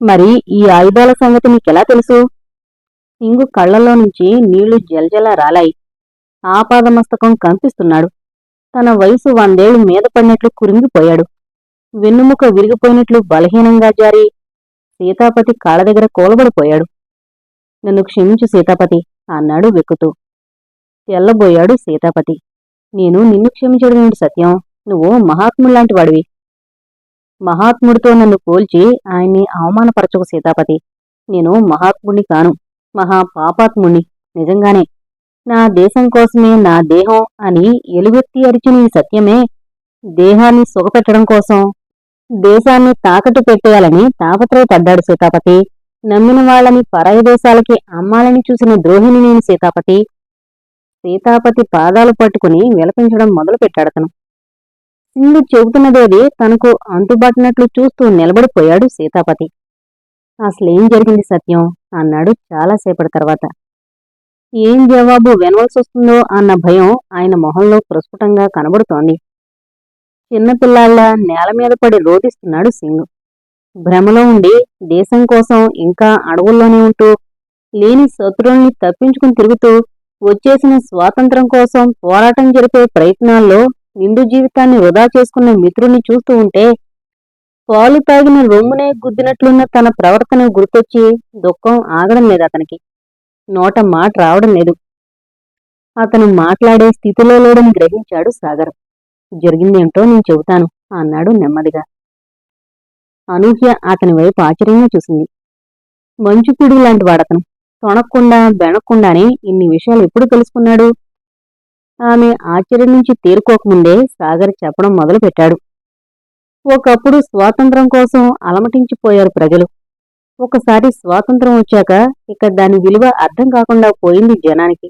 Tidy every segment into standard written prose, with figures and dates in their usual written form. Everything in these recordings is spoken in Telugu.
మరి ఈ ఆయుధాల సంగతి నీకెలా తెలుసు? సింగు కళ్లలో నుంచి నీళ్లు జలజలా రాలాయి. ఆపాదమస్తకం కంపిస్తున్నాడు. తన వయసు 100 మీద పడినట్లు కురింగిపోయాడు. వెన్నుముక విరిగిపోయినట్లు బలహీనంగా జారి సీతాపతి కాళ్ళ దగ్గర కూలబడిపోయాడు. నన్ను క్షమించు సీతాపతి అన్నాడు వెక్కుతూ. తెల్లబోయాడు సీతాపతి. నేను నిన్ను క్షమించడమేంటి సత్యం? నువ్వు మహాత్ముల్లాంటి వాడివి. మహాత్ముడితో నన్ను పోల్చి ఆయన్ని అవమానపరచకు సీతాపతి. నేను మహాత్ముడిని కాను, మహాపాపాత్ముణ్ణి. నిజంగానే నా దేశం కోసమే నా దేహం అని ఎలుగెత్తి అరిచిన ఈ సత్యమే దేహాన్ని సుఖపెట్టడం కోసం దేశాన్ని తాకట్టు పెట్టేయాలని తాపత్రయపడ్డాడు సీతాపతి. నమ్మిన వాళ్ళని పరాయి దేశాలకి అమ్మాలని చూసిన ద్రోహిని నేను సీతాపతి. సీతాపతి పాదాలు పట్టుకుని విలపించడం మొదలుపెట్టాడతను. సింగు చెబుతున్నదేది తనకు అంతుబట్టినట్లు చూస్తూ నిలబడిపోయాడు సీతాపతి. అసలేం జరిగింది సత్యం అన్నాడు చాలాసేపటి తర్వాత. ఏం జవాబు వినవలసొస్తుందో అన్న భయం ఆయన మొహంలో ప్రస్ఫుటంగా కనబడుతోంది. చిన్నపిల్లాళ్ల నేలమీద పడి రోదిస్తున్నాడు సింగు. భ్రమలో ఉండి దేశం కోసం ఇంకా అడవుల్లోనే ఉంటూ లేని శత్రువుల్ని తప్పించుకుని తిరుగుతూ వచ్చేసిన స్వాతంత్ర్యం కోసం పోరాటం జరిపే ప్రయత్నాల్లో నిండు జీవితాన్ని వృధా చేసుకున్న మిత్రుణ్ణి చూస్తూ ఉంటే పాలు తాగిన రొమ్మునే గుద్దినట్లున్న తన ప్రవర్తన గుర్తొచ్చి దుఃఖం ఆగడం లేదు అతనికి. నోట మాట రావడం లేదు. అతను మాట్లాడే స్థితిలో లేడని గ్రహించాడు సాగర్. జరిగిందేంటో నేను చెబుతాను అన్నాడు నెమ్మదిగా. అనూహ్య అతని వైపు ఆశ్చర్యంగా చూసింది. మంచుపిడుగు లాంటి వాడతను. తొణక్కుండా బెణక్కుండానే ఇన్ని విషయాలు ఎప్పుడు తెలుసుకున్నాడు? ఆమె ఆశ్చర్యం నుంచి తేరుకోకముందే సాగర్ చెప్పడం మొదలుపెట్టాడు. ఒకప్పుడు స్వాతంత్ర్యం కోసం అలమటించిపోయారు ప్రజలు. ఒకసారి స్వాతంత్ర్యం వచ్చాక ఇక దాని విలువ అర్థం కాకుండా పోయింది జనానికి.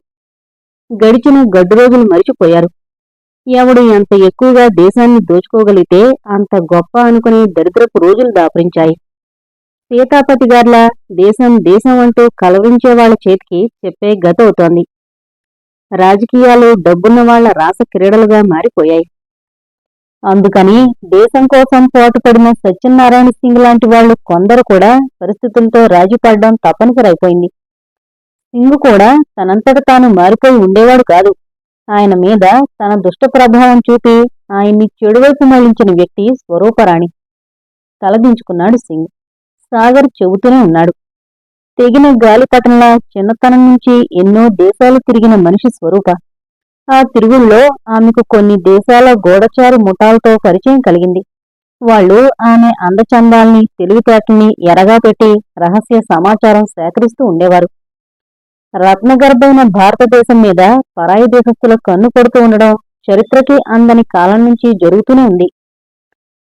గడిచిన గడ్డు రోజులు మరిచిపోయారు. ఎవడు ఎంత ఎక్కువగా దేశాన్ని దోచుకోగలిగితే అంత గొప్ప అనుకుని దరిద్రపు రోజులు దాపురించాయి. సీతాపతి గార్లా దేశం దేశం అంటూ కలవరించే వాళ్ల చేతికి చెప్పే గతవుతోంది. రాజకీయాలు డబ్బున్న వాళ్ల రాస క్రీడలుగా మారిపోయాయి. అందుకని దేశం కోసం పోటుపడిన సత్యనారాయణ సింగ్ లాంటి వాళ్లు కొందరు కూడా పరిస్థితులతో రాజీపడడం తప్పనిసరైపోయింది. సింగ్ కూడా తనంతట తాను మారిపోయి ఉండేవాడు కాదు. ఆయన మీద తన దుష్ట ప్రభావం చూపి ఆయన్ని చెడువైపు మళ్లించిన వ్యక్తి స్వరూపరాణి. తలదించుకున్నాడు సింగ్. సాగర్ చెబుతూనే ఉన్నాడు. తెగిన గాలిపటంలా చిన్నతనం నుంచి ఎన్నో దేశాలు తిరిగిన మనిషి స్వరూప. ఆ తిరుగుల్లో ఆమెకు కొన్ని దేశాల గూఢచారి ముఠాలతో పరిచయం కలిగింది. వాళ్లు ఆమె అందచందాల్ని తెలివితేటల్ని ఎరగా పెట్టి రహస్య సమాచారం సేకరిస్తూ ఉండేవారు. రత్నగర్భైన భారతదేశం మీద పరాయి దేశస్థుల కన్ను పడుతూ ఉండడం చరిత్రకి అందని కాలం నుంచి జరుగుతూనే ఉంది.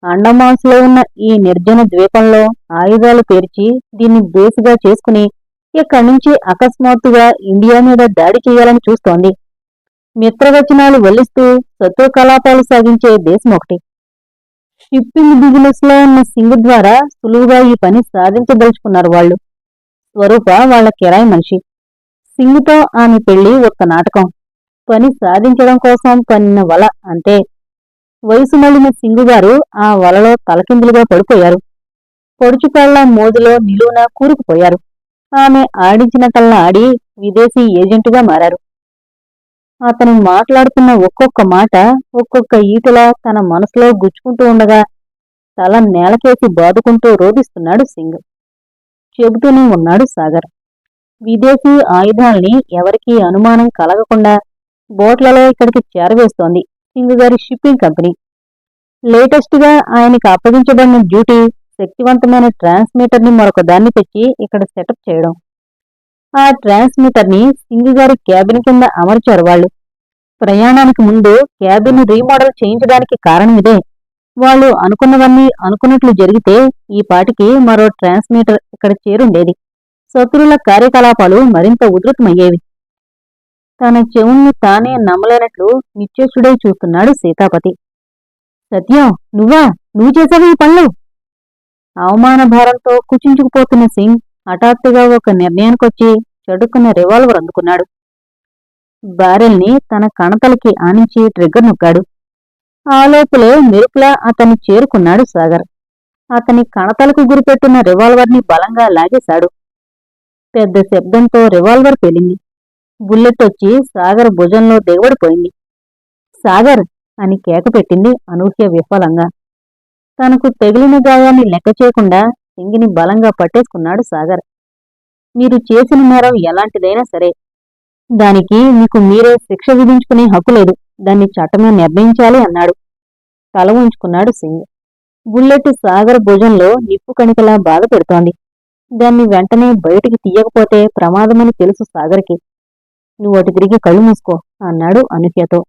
అండమాన్స్లో ఉన్న ఈ నిర్జన ద్వీపంలో ఆయుధాలు పేర్చి దీన్ని బేసుగా చేసుకుని ఇక్కడి నుంచి అకస్మాత్తుగా ఇండియా మీద దాడి చేయాలని చూస్తోంది. మిత్రవచనాలు వల్లిస్తూ శత్రు కలాపాలు సాగించే దేశం ఒకటి. షిప్పింగ్ బిజినెస్ లో ఉన్న సింగ్ ద్వారా సులువుగా ఈ పని సాధించదలుచుకున్నారు వాళ్లు. స్వరూప వాళ్ల కిరాయి మనిషి. సింగ్తో ఆమె పెళ్లి ఒక్క నాటకం. పని సాధించడం కోసం పన్నిన వల అంతే. వయసు మళ్లిన సింగుగారు ఆ వలలో తలకిందులుగా పడిపోయారు. పొడుచుకాళ్ల మోజులో నిలువున కూరుకుపోయారు. ఆమె ఆడించినటల్లా ఆడి విదేశీ ఏజెంటుగా మారారు. అతను మాట్లాడుతున్న ఒక్కొక్క మాట ఒక్కొక్క ఈటలా తన మనసులో గుచ్చుకుంటూ ఉండగా తల నేలకేసి బాదుకుంటూ రోధిస్తున్నాడు సింగ్. చెబుతూనే ఉన్నాడు సాగర్. విదేశీ ఆయుధాల్ని ఎవరికీ అనుమానం కలగకుండా బోట్లలో ఇక్కడికి చేరవేస్తోంది సింగ్ గారి షిప్పింగ్ కంపెనీ. లేటెస్ట్ గా ఆయనకి అప్పగించబడిన డ్యూటీ శక్తివంతమైన ట్రాన్స్మిటర్ ని మరొక దాన్ని తెచ్చి ఇక్కడ సెటప్ చేయడం. ఆ ట్రాన్స్మిటర్ ని సింగ్ గారి క్యాబిన్ కింద అమర్చారు వాళ్లు. ప్రయాణానికి ముందు క్యాబిన్ రీమోడల్ చేయించడానికి కారణం ఇదే. వాళ్ళు అనుకున్నవన్నీ అనుకున్నట్లు జరిగితే ఈ పాటికి మరో ట్రాన్స్మిటర్ ఇక్కడ చేరుండేది. శత్రువుల కార్యకలాపాలు మరింత ఉధృతమయ్యేవి. తన చెవుల్ని తానే నమ్మలేనట్లు నిశ్చేష్టుడై చూస్తున్నాడు సీతాపతి. సత్యం, నువ్వు చేసావు ఈ పనులు? అవమాన భారంతో కుచించుకుపోతున్న సింగ్ హఠాత్తుగా ఒక నిర్ణయానికొచ్చి చడుక్కున్న రివాల్వర్ అందుకున్నాడు. బారెల్ని తన కణతలకి ఆనించి ట్రిగ్గర్ నొక్కాడు. ఆలోపులే మెరుపులా అతన్ని చేరుకున్నాడు సాగర్. అతని కణతలకు గురిపెట్టిన రివాల్వర్ని బలంగా లాగేశాడు. పెద్ద శబ్దంతో రివాల్వర్ పేలింది. బుల్లెట్ వచ్చి సాగర్ భుజంలో దిగబడిపోయింది. సాగర్ అని కేకపెట్టింది అనూహ్య విఫలంగా. తనకు తగిలిన గాయాన్ని లెక్క చేయకుండా సింగిని బలంగా పట్టేసుకున్నాడు సాగర్. మీరు చేసిన నేరం ఎలాంటిదైనా సరే, దానికి మీకు మీరే శిక్ష విధించుకునే హక్కు లేదు. దాన్ని చట్టమే నిర్ణయించాలి అన్నాడు. తల ఉంచుకున్నాడు సింగ్. బుల్లెట్ సాగర్ భుజంలో నిప్పు కణికలా బాధ పెడుతోంది. దాన్ని వెంటనే బయటికి తీయకపోతే ప్రమాదమని తెలుసు సాగర్కి. నువ్వు అటు తిరిగి కళ్ళు మూసుకో అన్నాడు అనూహ్యతో.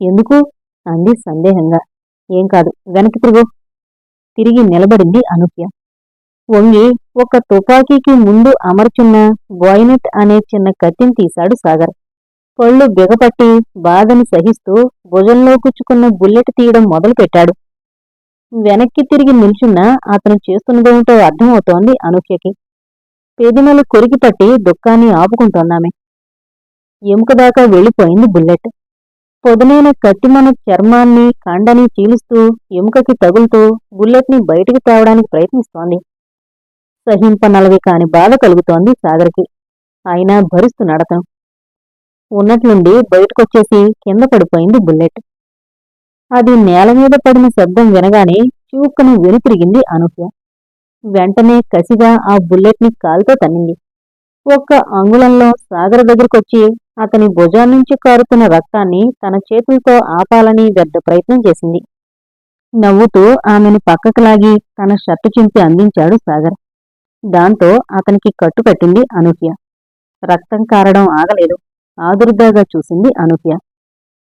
ఎందుకు అంది సందేహంగా. ఏం కాదు, వెనక్కి తిరుగు. తిరిగి నిలబడింది అనూహ్య. వంగి ఒక తుపాకీకి ముందు అమర్చున్న బాయినెట్ అనే చిన్న కత్తిని తీశాడు సాగర్. పళ్ళు బిగపట్టి బాధని సహిస్తూ భుజంలో కుచ్చుకున్న బుల్లెట్ తీయడం మొదలుపెట్టాడు. వెనక్కి తిరిగి నిల్చున్న అతను చేస్తున్నదేమిటో అర్థమవుతోంది అనూహ్యకి. పెదిమలు కొరికిపట్టి దుఃఖాన్ని ఆపుకుంటోందామె. ఎముక దాకా వెళ్లిపోయింది బుల్లెట్. పొదనైన కత్తిమన చర్మాన్ని కండని చీలుస్తూ ఎముకకి తగులుతూ బుల్లెట్ని బయటికి తేవడానికి ప్రయత్నిస్తోంది. సహింపనలవి కాని బాధ కలుగుతోంది సాగర్కి. అయినా భరిస్తున్నాడతను. ఉన్నట్లుండి బయటకొచ్చేసి కింద పడిపోయింది బుల్లెట్. అది నేలమీద పడిన శబ్దం వినగానే చూక్కను వెనుతిరిగింది అనూహ్య. వెంటనే కసిగా ఆ బుల్లెట్ని కాలుతో తన్నింది. ఒక్క అంగుళంలో సాగర్ దగ్గరకొచ్చి అతని భుజాన్నించి కారుతున్న రక్తాన్ని తన చేతులతో ఆపాలని వ్యర్థ ప్రయత్నం చేసింది. నవ్వుతూ ఆమెను పక్కకు లాగి తన షర్టు చింపి అందించాడు సాగర్. దాంతో అతనికి కట్టుకట్టింది అనూహ్య. రక్తం కారడం ఆగలేదు. ఆదుర్దాగా చూసింది అనూహ్య.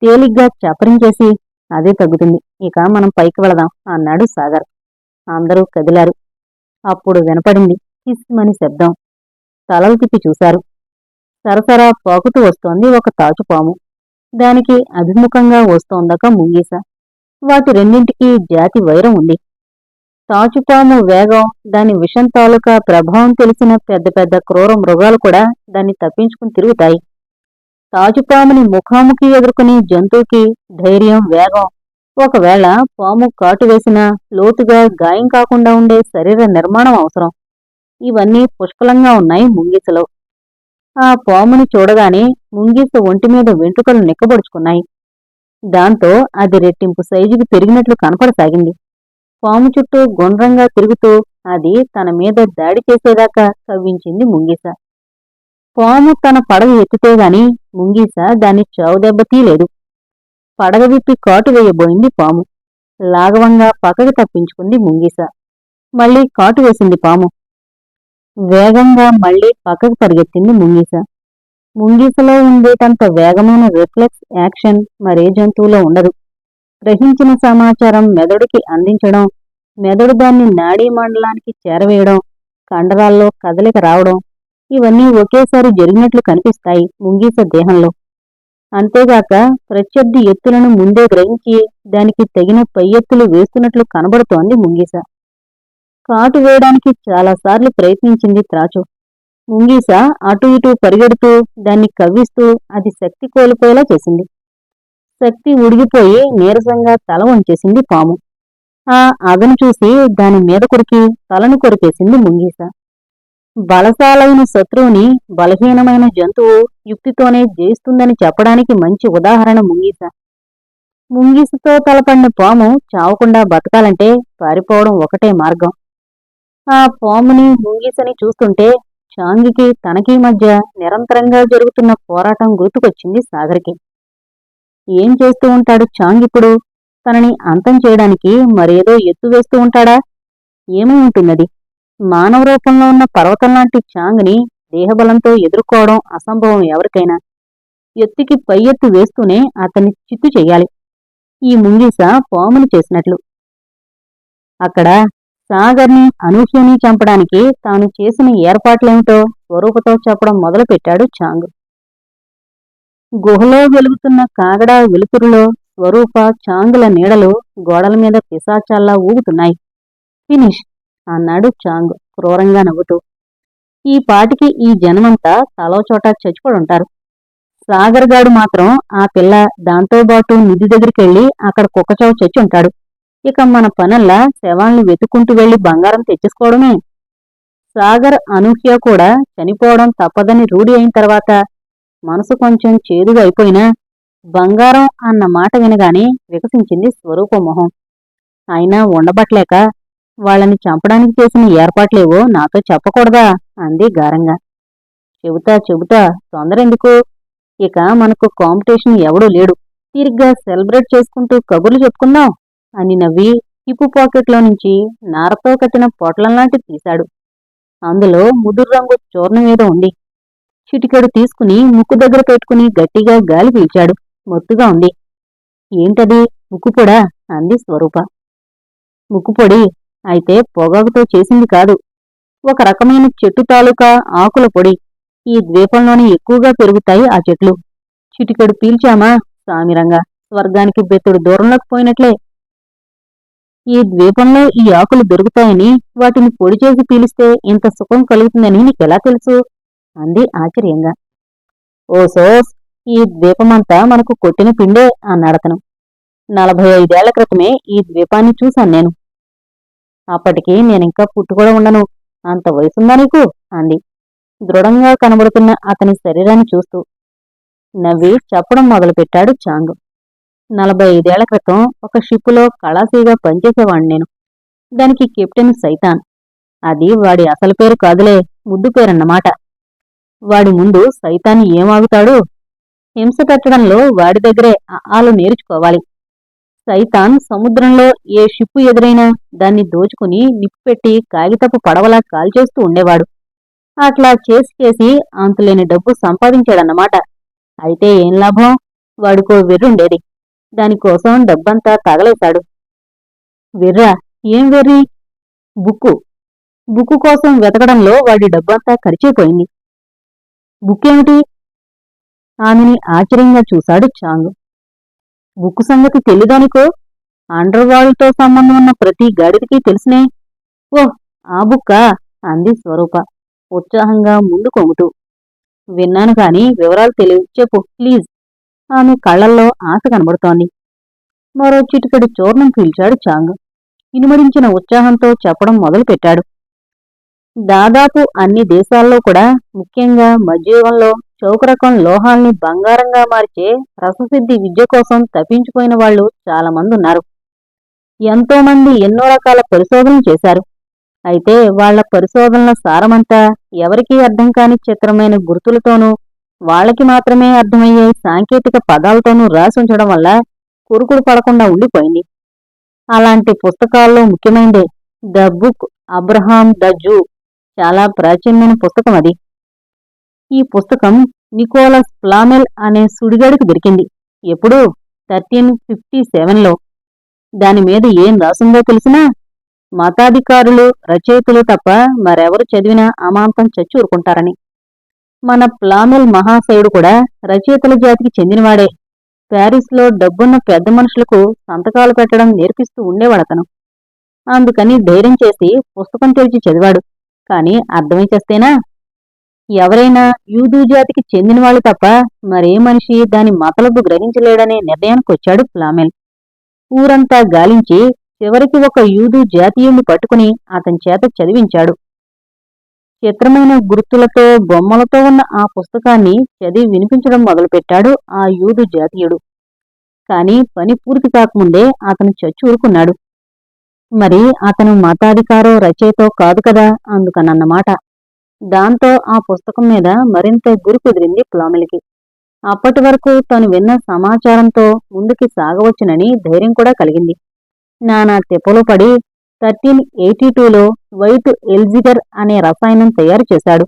తేలిగ్గా చపరించేసి, అదే తగ్గుతుంది, ఇక మనం పైకి వెళదాం అన్నాడు సాగర్. అందరూ కదిలారు. అప్పుడు వినపడింది హిస్మని శబ్దం. తలలు తిప్పి చూశారు. సరసరా పాకుతూ వస్తోంది ఒక తాచుపాము. దానికి అభిముఖంగా వస్తోందక ముంగీస. వాటి రెండింటికీ జాతి వైరం ఉంది. తాచుపాము వేగం, దాని విషం తాలూకా ప్రభావం తెలిసిన పెద్ద పెద్ద క్రూర మృగాలు కూడా దాన్ని తప్పించుకుని తిరుగుతాయి. తాచుపాముని ముఖాముఖి ఎదుర్కొనే జంతువుకి ధైర్యం, వేగం, ఒకవేళ పాము కాటు వేసినా లోతుగా గాయం కాకుండా ఉండే శరీర నిర్మాణం అవసరం. ఇవన్నీ పుష్కలంగా ఉన్నాయి ముంగీసలో. ఆ పాముని చూడగానే ముంగీస ఒంటిమీద వెంట్రుకలు నిక్కబొడుచుకున్నాయి. దాంతో అది రెట్టింపు సైజుకి పెరిగినట్లు కనపడసాగింది. పాము చుట్టూ గుండ్రంగా తిరుగుతూ అది తన మీద దాడి చేసేదాకా కవ్వించింది ముంగీస. పాము తన పడగ ఎత్తితేగాని ముంగీస దాన్ని చావుదెబ్బతీయలేదు. పడగ విప్పి కాటు వేయబోయింది పాము. లాఘవంగా పక్కకి తప్పించుకుంది ముంగీస. మళ్లీ కాటు వేసింది పాము. వేగంగా మళ్లీ పక్కకు పరిగెత్తింది ముంగీస. ముంగీసలో ఉండేటంత వేగమైన రిఫ్లెక్స్ యాక్షన్ మరే జంతువులో ఉండదు. గ్రహించిన సమాచారం మెదడుకి అందించడం, మెదడు దాన్ని నాడీ మండలానికి చేరవేయడం, కండరాల్లో కదలిక రావడం, ఇవన్నీ ఒకేసారి జరిగినట్లు కనిపిస్తాయి ముంగీస దేహంలో. అంతేగాక ప్రత్యర్థి ఎత్తులను ముందే గ్రహించి దానికి తగిన పై ఎత్తులు వేస్తున్నట్లు కనబడుతోంది ముంగీస. కాటు వేయడానికి చాలాసార్లు ప్రయత్నించింది త్రాచు. ముంగీస అటు ఇటు పరిగెడుతూ దాన్ని కవ్విస్తూ అది శక్తి కోల్పోయేలా చేసింది. శక్తి ఉడిగిపోయి నీరసంగా తల వంచేసింది పాము. ఆ అదను చూసి దాని మీద కొరికి తలను కొరికేసింది ముంగీస. బలశాలైన శత్రువుని బలహీనమైన జంతువు యుక్తితోనే జయిస్తుందని చెప్పడానికి మంచి ఉదాహరణ ముంగీస. ముంగీసతో తలపడిన పాము చావకుండా బతకాలంటే పారిపోవడం ఒకటే మార్గం. ఆ పాముని ముంగీసని చూస్తుంటే చాంగికి తనకీ మధ్య నిరంతరంగా జరుగుతున్న పోరాటం గుర్తుకొచ్చింది సాగర్కి. ఏం చేస్తూ ఉంటాడు చాంగిప్పుడు? తనని అంతం చేయడానికి మరేదో ఎత్తు వేస్తూ ఉంటాడా? ఏమై ఉంటున్నది? మానవ రూపంలో ఉన్న పర్వతంలాంటి చాంగ్ని దేహబలంతో ఎదుర్కోవడం అసంభవం ఎవరికైనా. ఎత్తుకి పై ఎత్తు వేస్తూనే అతన్ని చిత్తు చెయ్యాలి, ఈ ముంగీస పాముని చేసినట్లు. అక్కడ సాగర్ని, అనూహ్యని చంపడానికి తాను చేసిన ఏర్పాట్లేమిటో స్వరూపతో చెప్పడం మొదలుపెట్టాడు చాంగ్. గుహలో వెలుగుతున్న కాగడా వెలుతురులో స్వరూప, చాంగుల నీడలు గోడల మీద పిశాచాల్లా ఊగుతున్నాయి. ఫినిష్ అన్నాడు చాంగ్ క్రూరంగా నవ్వుతూ. ఈ పాటికి ఈ జనమంతా తలోచోట చచ్చిపడుంటారు. సాగర్గాడు మాత్రం ఆ పిల్ల దాంతోబాటు నిధి దగ్గరికెళ్ళి అక్కడ కుక్కచావు చచ్చుంటాడు. ఇక మన పనల్లా శవాల్ని వెతుక్కుంటూ వెళ్లి బంగారం తెచ్చేసుకోవడమే. సాగర్, అనూహ్య కూడా చనిపోవడం తప్పదని రూఢి అయిన తర్వాత మనసు కొంచెం చేదుగా అయిపోయినా బంగారం అన్న మాట వినగానే వికసించింది స్వరూపమొహం. అయినా ఉండబట్లేక వాళ్ళని చంపడానికి చేసిన ఏర్పాట్లేవో నాతో చెప్పకూడదా అంది గారంగా. చెబుతా తొందరెందుకు? ఇక మనకు కాంపిటీషన్ ఎవడూ లేడు. తీరిగ్గా సెలబ్రేట్ చేసుకుంటూ కబుర్లు చెప్పుకుందాం అని నవ్వి హిప్పు పాకెట్లో నుంచి నారతో కట్టిన పొట్లంలాంటిది తీశాడు. అందులో ముదురు రంగు చూర్ణం ఏదో ఉంది. చిటికెడు తీసుకుని ముక్కు దగ్గర పెట్టుకుని గట్టిగా గాలి పీల్చాడు. మత్తుగా ఉంది. ఏంటది? ముక్కుపొడా? అంది స్వరూప. ముక్కుపొడి అయితే పొగాకుతో చేసింది కాదు. ఒక రకమైన చెట్టు తాలూకా ఆకుల పొడి. ఈ ద్వీపంలోనే ఎక్కువగా పెరుగుతాయి ఆ చెట్లు. చిటికెడు పీల్చామా సామిరంగా స్వర్గానికి బెత్తుడు దూరంలోకి పోయినట్లే. ఈ ద్వీపంలో ఈ ఆకులు దొరుకుతాయని, వాటిని పొడి చేసి పీలిస్తే ఇంత సుఖం కలుగుతుందని నీకెలా తెలుసు? అంది ఆశ్చర్యంగా. ఓసోస్, ఈ ద్వీపమంతా మనకు కొట్టిన పిండే అన్నాడతను. 45 ఏళ్ల క్రితమే ఈ ద్వీపాన్ని చూశాను నేను. అప్పటికి నేనింకా పుట్టుకూడా ఉండను. అంత వయసుందా నీకు? అంది దృఢంగా కనబడుతున్న అతని శరీరాన్ని చూస్తూ. నవ్వి చెప్పడం మొదలుపెట్టాడు చాంగు. 45 ఏళ్ల క్రితం ఒక షిప్పులో కళాశీగా పనిచేసేవాణ్ణి నేను. దానికి కెప్టెన్ సైతాన్. అది వాడి అసలు పేరు కాదులే, ముద్దు పేరన్నమాట. వాడి ముందు సైతాన్ ఏమాగుతాడు? హింస పెట్టడంలో వాడి దగ్గరే ఆలు నేర్చుకోవాలి. సైతాన్ సముద్రంలో ఏ షిప్పు ఎదురైనా దాన్ని దోచుకుని నిప్పుపెట్టి కాగితపు పడవలా కాల్చేస్తూ ఉండేవాడు. అట్లా చేసి అంతులేని డబ్బు సంపాదించాడన్నమాట. అయితే ఏం లాభం? వాడికో వెర్రుండేది. దానికోసం డబ్బంతా తగలేశాడు. వెర్రా? ఏం వెర్రి? బుక్కు. బుక్కు కోసం వెతకడంలో వాడి డబ్బంతా ఖర్చయిపోయింది. బుక్కేమిటి? ఆమెని ఆశ్చర్యంగా చూశాడు చాంగు. బుక్కు సంగతి తెలీదానికో? అండర్ వరల్డ్తో సంబంధం ఉన్న ప్రతి గాడిదకి తెలుసునే. ఓహ్, ఆ బుక్కా? అంది స్వరూప ఉత్సాహంగా ముందు కొంగుతూ. విన్నాను కాని వివరాలు తెలియదు, చెప్పు ప్లీజ్. ఆమె కళ్లల్లో ఆశ కనబడుతోంది. మరో చిటికెడు చూర్ణం పీల్చాడు చాంగు. ఇనుమడించిన ఉత్సాహంతో చెప్పడం మొదలుపెట్టాడు. దాదాపు అన్ని దేశాల్లో కూడా, ముఖ్యంగా మధ్యయుగంలో చౌకరకం లోహాల్ని బంగారంగా మార్చే రససిద్ధి విద్య కోసం తప్పించిపోయిన వాళ్లు చాలామందున్నారు. ఎంతోమంది ఎన్నో రకాల పరిశోధనలు చేశారు. అయితే వాళ్ల పరిశోధనల సారమంతా ఎవరికీ అర్థం కాని చిత్రమైన గుర్తులతోనూ, వాళ్లకి మాత్రమే అర్థమయ్యే సాంకేతిక పదాలతోనూ రాసుంచడం వల్ల కురుకుడు పడకుండా ఉండిపోయింది. అలాంటి పుస్తకాల్లో ముఖ్యమైనదే the book Abraham the Jew. చాలా ప్రాచీనమైన పుస్తకం అది. ఈ పుస్తకం నికోలస్ ఫ్లామెల్ అనే సుడిగాడికి దొరికింది. ఎప్పుడు? 1357లో. దానిమీద ఏం రాసుందో తెలిసినా మతాధికారులు, రచయితలు తప్ప మరెవరు చదివినా అమాంతం చచ్చి ఊరుకుంటారని. మన ఫ్లామెల్ మహాశయుడు కూడా రచయితల జాతికి చెందినవాడే. ప్యారిస్లో డబ్బున్న పెద్ద మనుషులకు సంతకాలు పెట్టడం నేర్పిస్తూ ఉండేవాడతను. అందుకని ధైర్యం చేసి పుస్తకం తెరిచి చదివాడు. కాని అర్థమై చేస్తేనా? ఎవరైనా యూదు జాతికి చెందినవాళ్లు తప్ప మరే మనిషి దాని మతలబు గ్రహించలేడనే నిర్ణయానికొచ్చాడు ఫ్లామెల్. ఊరంతా గాలించి చివరికి ఒక యూదు జాతీయుణ్ణి పట్టుకుని అతని చేత చదివించాడు. చిత్రమైన గుర్తులతో, బొమ్మలతో ఉన్న ఆ పుస్తకాన్ని చదివి వినిపించడం మొదలుపెట్టాడు ఆ యూదు జాతీయుడు. కాని పని పూర్తి కాకముందే అతను చచ్చి ఊరుకున్నాడు. మరి అతను మతాధికారో రచయితో కాదు కదా, అందుకనన్నమాట. దాంతో ఆ పుస్తకం మీద మరింత గురి కుదిరింది ఫ్లామెల్కి. అప్పటి వరకు తను విన్న సమాచారంతో ముందుకి సాగవచ్చునని ధైర్యం కూడా కలిగింది. నానా తిప్పలు పడి 1382లో వైట్ ఎల్జిగర్ అనే రసాయనం తయారు చేశాడు.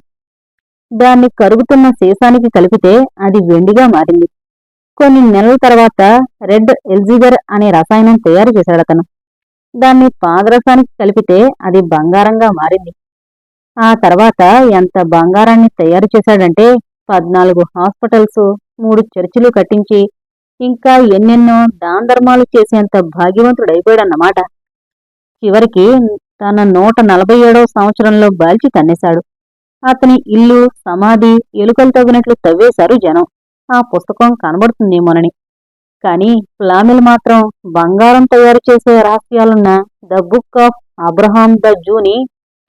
దాన్ని కరుగుతున్న సీసానికి కలిపితే అది వెండిగా మారింది. కొన్ని నెలల తర్వాత రెడ్ ఎల్జిగర్ అనే రసాయనం తయారు చేశాడతను. దాన్ని పాదరసానికి కలిపితే అది బంగారంగా మారింది. ఆ తర్వాత ఎంత బంగారాన్ని తయారు చేశాడంటే 14 హాస్పిటల్స్, 3 చర్చిలు కట్టించి ఇంకా ఎన్నెన్నో దానధర్మాలు చేసేంత భాగ్యవంతుడైపోయాడన్నమాట. చివరికి తన 147వ సంవత్సరంలో బాల్చి తన్నేశాడు. అతని ఇల్లు, సమాధి ఎలుకలు తవ్వినట్లు తవ్వేశారు జనం. ఆ పుస్తకం కనబడుతుందేమోనని. కాని ఫ్లామిల్ మాత్రం బంగారం తయారు చేసే రహస్యాలున్న the book of Abraham the జూని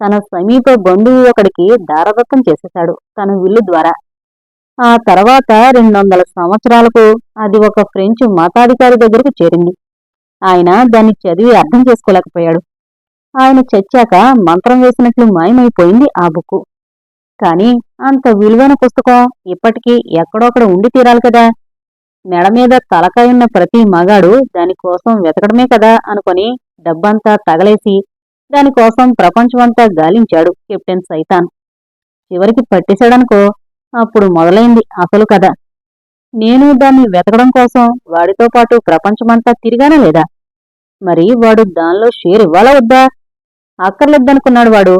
తన సమీప బంధువు ఒకడికి దారదత్తం చేసేశాడు తన విల్లు ద్వారా. ఆ తర్వాత 200 సంవత్సరాలకు అది ఒక ఫ్రెంచ్ మతాధికారి దగ్గరకు చేరింది. ఆయన దాన్ని చదివి అర్థం చేసుకోలేకపోయాడు. ఆయన చచ్చాక మంత్రం వేసినట్లు మాయమైపోయింది ఆ బుక్కు. కాని అంత విలువైన పుస్తకం ఇప్పటికీ ఎక్కడొక్కడ ఉండి తీరాలి కదా. మెడ మీద తలకాయున్న ప్రతి మగాడు దానికోసం వెతకడమే కదా అనుకొని డబ్బంతా తగలేసి దానికోసం ప్రపంచమంతా గాలించాడు కెప్టెన్ సైతాన్. చివరికి పట్టేశాడనుకో, అప్పుడు మొదలైంది అసలు కథ. నేను దాన్ని వెతకడం కోసం వాడితో పాటు ప్రపంచమంతా తిరిగానా లేదా? మరి వాడు దానిలో షేర్ ఇవ్వాలా వద్దా? అక్కర్లేద్దనుకున్నాడు వాడు.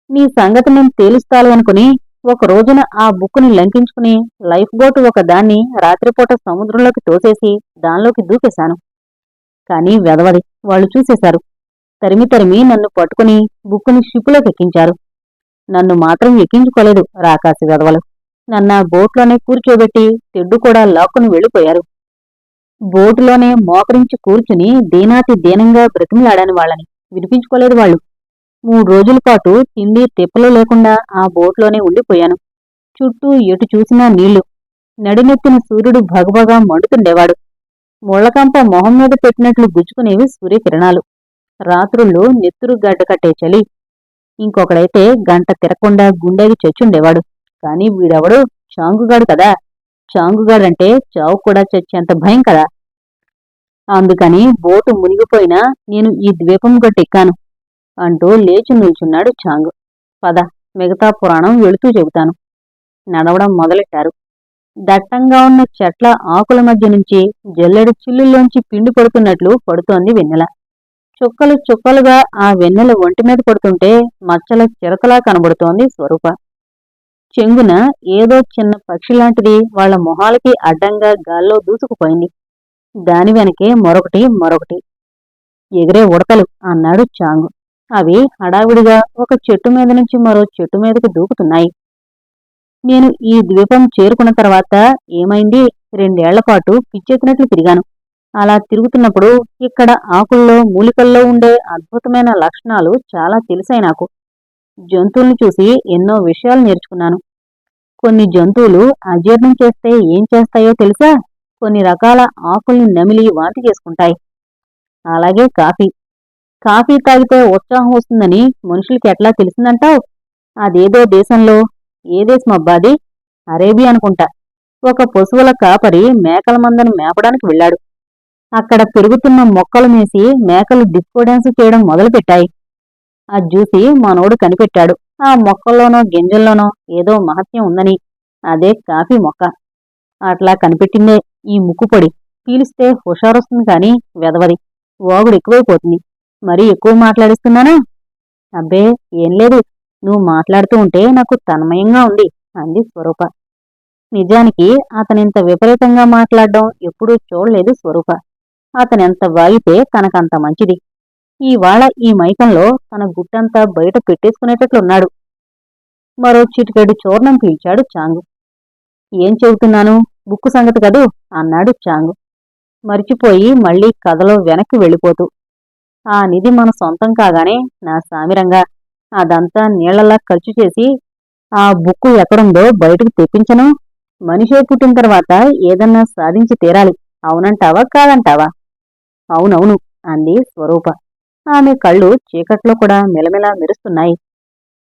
నీ సంగతి నేను తేలుస్తాను అనుకుని ఒక రోజున ఆ బుక్కుని లంకించుకుని లైఫ్ బోటు ఒక దాన్ని రాత్రిపూట సముద్రంలోకి తోసేసి దానిలోకి దూకేశాను. కాని వెదవది వాళ్ళు చూసేశారు. తరిమి తరిమి నన్ను పట్టుకుని బుక్కుని షిప్పులోకి ఎక్కించారు. నన్ను మాత్రం ఎక్కించుకోలేదు రాకాసి వెదవలు. నన్న బోట్లోనే కూర్చోబెట్టి తెడ్డు కూడా లాక్కుని వెళ్ళిపోయారు. బోటులోనే మోకరించి కూర్చుని దీనాతి దీనంగా బ్రతిమలాడాని వాళ్ళని. వినిపించుకోలేదు వాళ్ళు. 3 రోజుల పాటు తిండి తిప్పలు లేకుండా ఆ బోట్లోనే ఉండిపోయాను. చుట్టూ ఎటు చూసినా నీళ్లు. నడినెత్తిన సూర్యుడు భగభగా మండుతుండేవాడు. ముళ్లకంప మొహం మీద పెట్టినట్లు గుచ్చుకునేవి సూర్యకిరణాలు. రాత్రుళ్ళు నెత్తురు గడ్డకట్టే చలి. ఇంకొకడైతే గంట తిరగకుండా గుండెకి చచ్చుండేవాడు. కాని వీడెవడు? చాంగుగాడు కదా. చాంగుగాడంటే చావు కూడా చచ్చేంత భయం కదా. అందుకని బోటు మునిగిపోయినా నేను ఈ ద్వీపం గట్టెక్కాను అంటూ లేచి నిల్చున్నాడు చాంగు. పద, మిగతా పురాణం వెళుతూ చెబుతాను. నడవడం మొదలెట్టారు. దట్టంగా ఉన్న చెట్ల ఆకుల మధ్య నుంచి జల్లెడు చిల్లుల్లోంచి పిండి పడుతున్నట్లు పడుతోంది వెన్నెల. చుక్కలు చుక్కలుగా ఆ వెన్నెల ఒంటిమీద పడుతుంటే మచ్చల చిరతలా కనబడుతోంది స్వరూప. చెంగున ఏదో చిన్న పక్షిలాంటిది వాళ్ల మొహాలకి అడ్డంగా గాల్లో దూసుకుపోయింది. దాని వెనకే మరొకటి మరొకటి. ఎగిరే ఉడతలు అన్నాడు చాంగు. అవి హడావిడిగా ఒక చెట్టు మీద నుంచి మరో చెట్టు మీదకి దూకుతున్నాయి. నేను ఈ ద్వీపం చేరుకున్న తర్వాత ఏమైంది, 2 ఏళ్లపాటు పిచ్చెక్కినట్లు తిరిగాను. అలా తిరుగుతున్నప్పుడు ఇక్కడ ఆకుల్లో మూలికల్లో ఉండే అద్భుతమైన లక్షణాలు చాలా తెలిసాయి నాకు. జంతువుల్ని చూసి ఎన్నో విషయాలు నేర్చుకున్నాను. కొన్ని జంతువులు అజీర్ణం చేస్తే ఏం చేస్తాయో తెలుసా? కొన్ని రకాల ఆకుల్ని నమిలి వాంతి చేసుకుంటాయి. అలాగే కాఫీ. కాఫీ తాగితే ఉత్సాహం వస్తుందని మనుషులకి ఎట్లా తెలిసిందంటావు? అదేదో దేశంలో, ఏ దేశమబ్బాది? అరేబియా అనుకుంటా. ఒక పశువుల కాపరి మేకల మందను మేపడానికి వెళ్ళాడు. అక్కడ పెరుగుతున్న మొక్కలు మేసి మేకలు డిస్కో డాన్స్ చేయడం మొదలుపెట్టాయి. అది చూసి మనోడు కనిపెట్టాడు, ఆ మొక్కల్లోనో గింజల్లోనో ఏదో మహత్యం ఉందని. అదే కాఫీ మొక్క. అట్లా కనిపెట్టిందే ఈ ముక్కుపొడి. పీలిస్తే హుషారొస్తుంది కాని వెదవది, వాగుడు ఎక్కువైపోతుంది. మరీ ఎక్కువ మాట్లాడిస్తున్నానా? అబ్బే ఏం లేదు, నువ్వు మాట్లాడుతూ ఉంటే నాకు తన్మయంగా ఉంది అంది స్వరూప. నిజానికి అతనింత విపరీతంగా మాట్లాడడం ఎప్పుడూ చూడలేదు స్వరూప. అతనెంత వాగితే తనకంత మంచిది. ఈవాళ ఈ మైకంలో తన గుట్టంతా బయట పెట్టేసుకునేటట్లున్నాడు. మరో చిటికెడు చూర్ణం పీల్చాడు చాంగు. ఏం చెబుతున్నాను? బుక్కు సంగతి కదూ అన్నాడు చాంగు మరిచిపోయి మళ్లీ కథలో వెనక్కి వెళ్ళిపోతూ. ఆ నిధి మన సొంతం కాగానే నా సామిరంగా అదంతా నీళ్లలా ఖర్చు చేసి ఆ బుక్కు ఎక్కడుందో బయటకు తెప్పించను. మనిషే పుట్టిన తర్వాత ఏదన్నా సాధించి తీరాలి. అవునంటావా కాదంటావా? అవునవును అంది స్వరూప. ఆమె కళ్ళు చీకట్లో కూడా మెలమెలా మెరుస్తున్నాయి.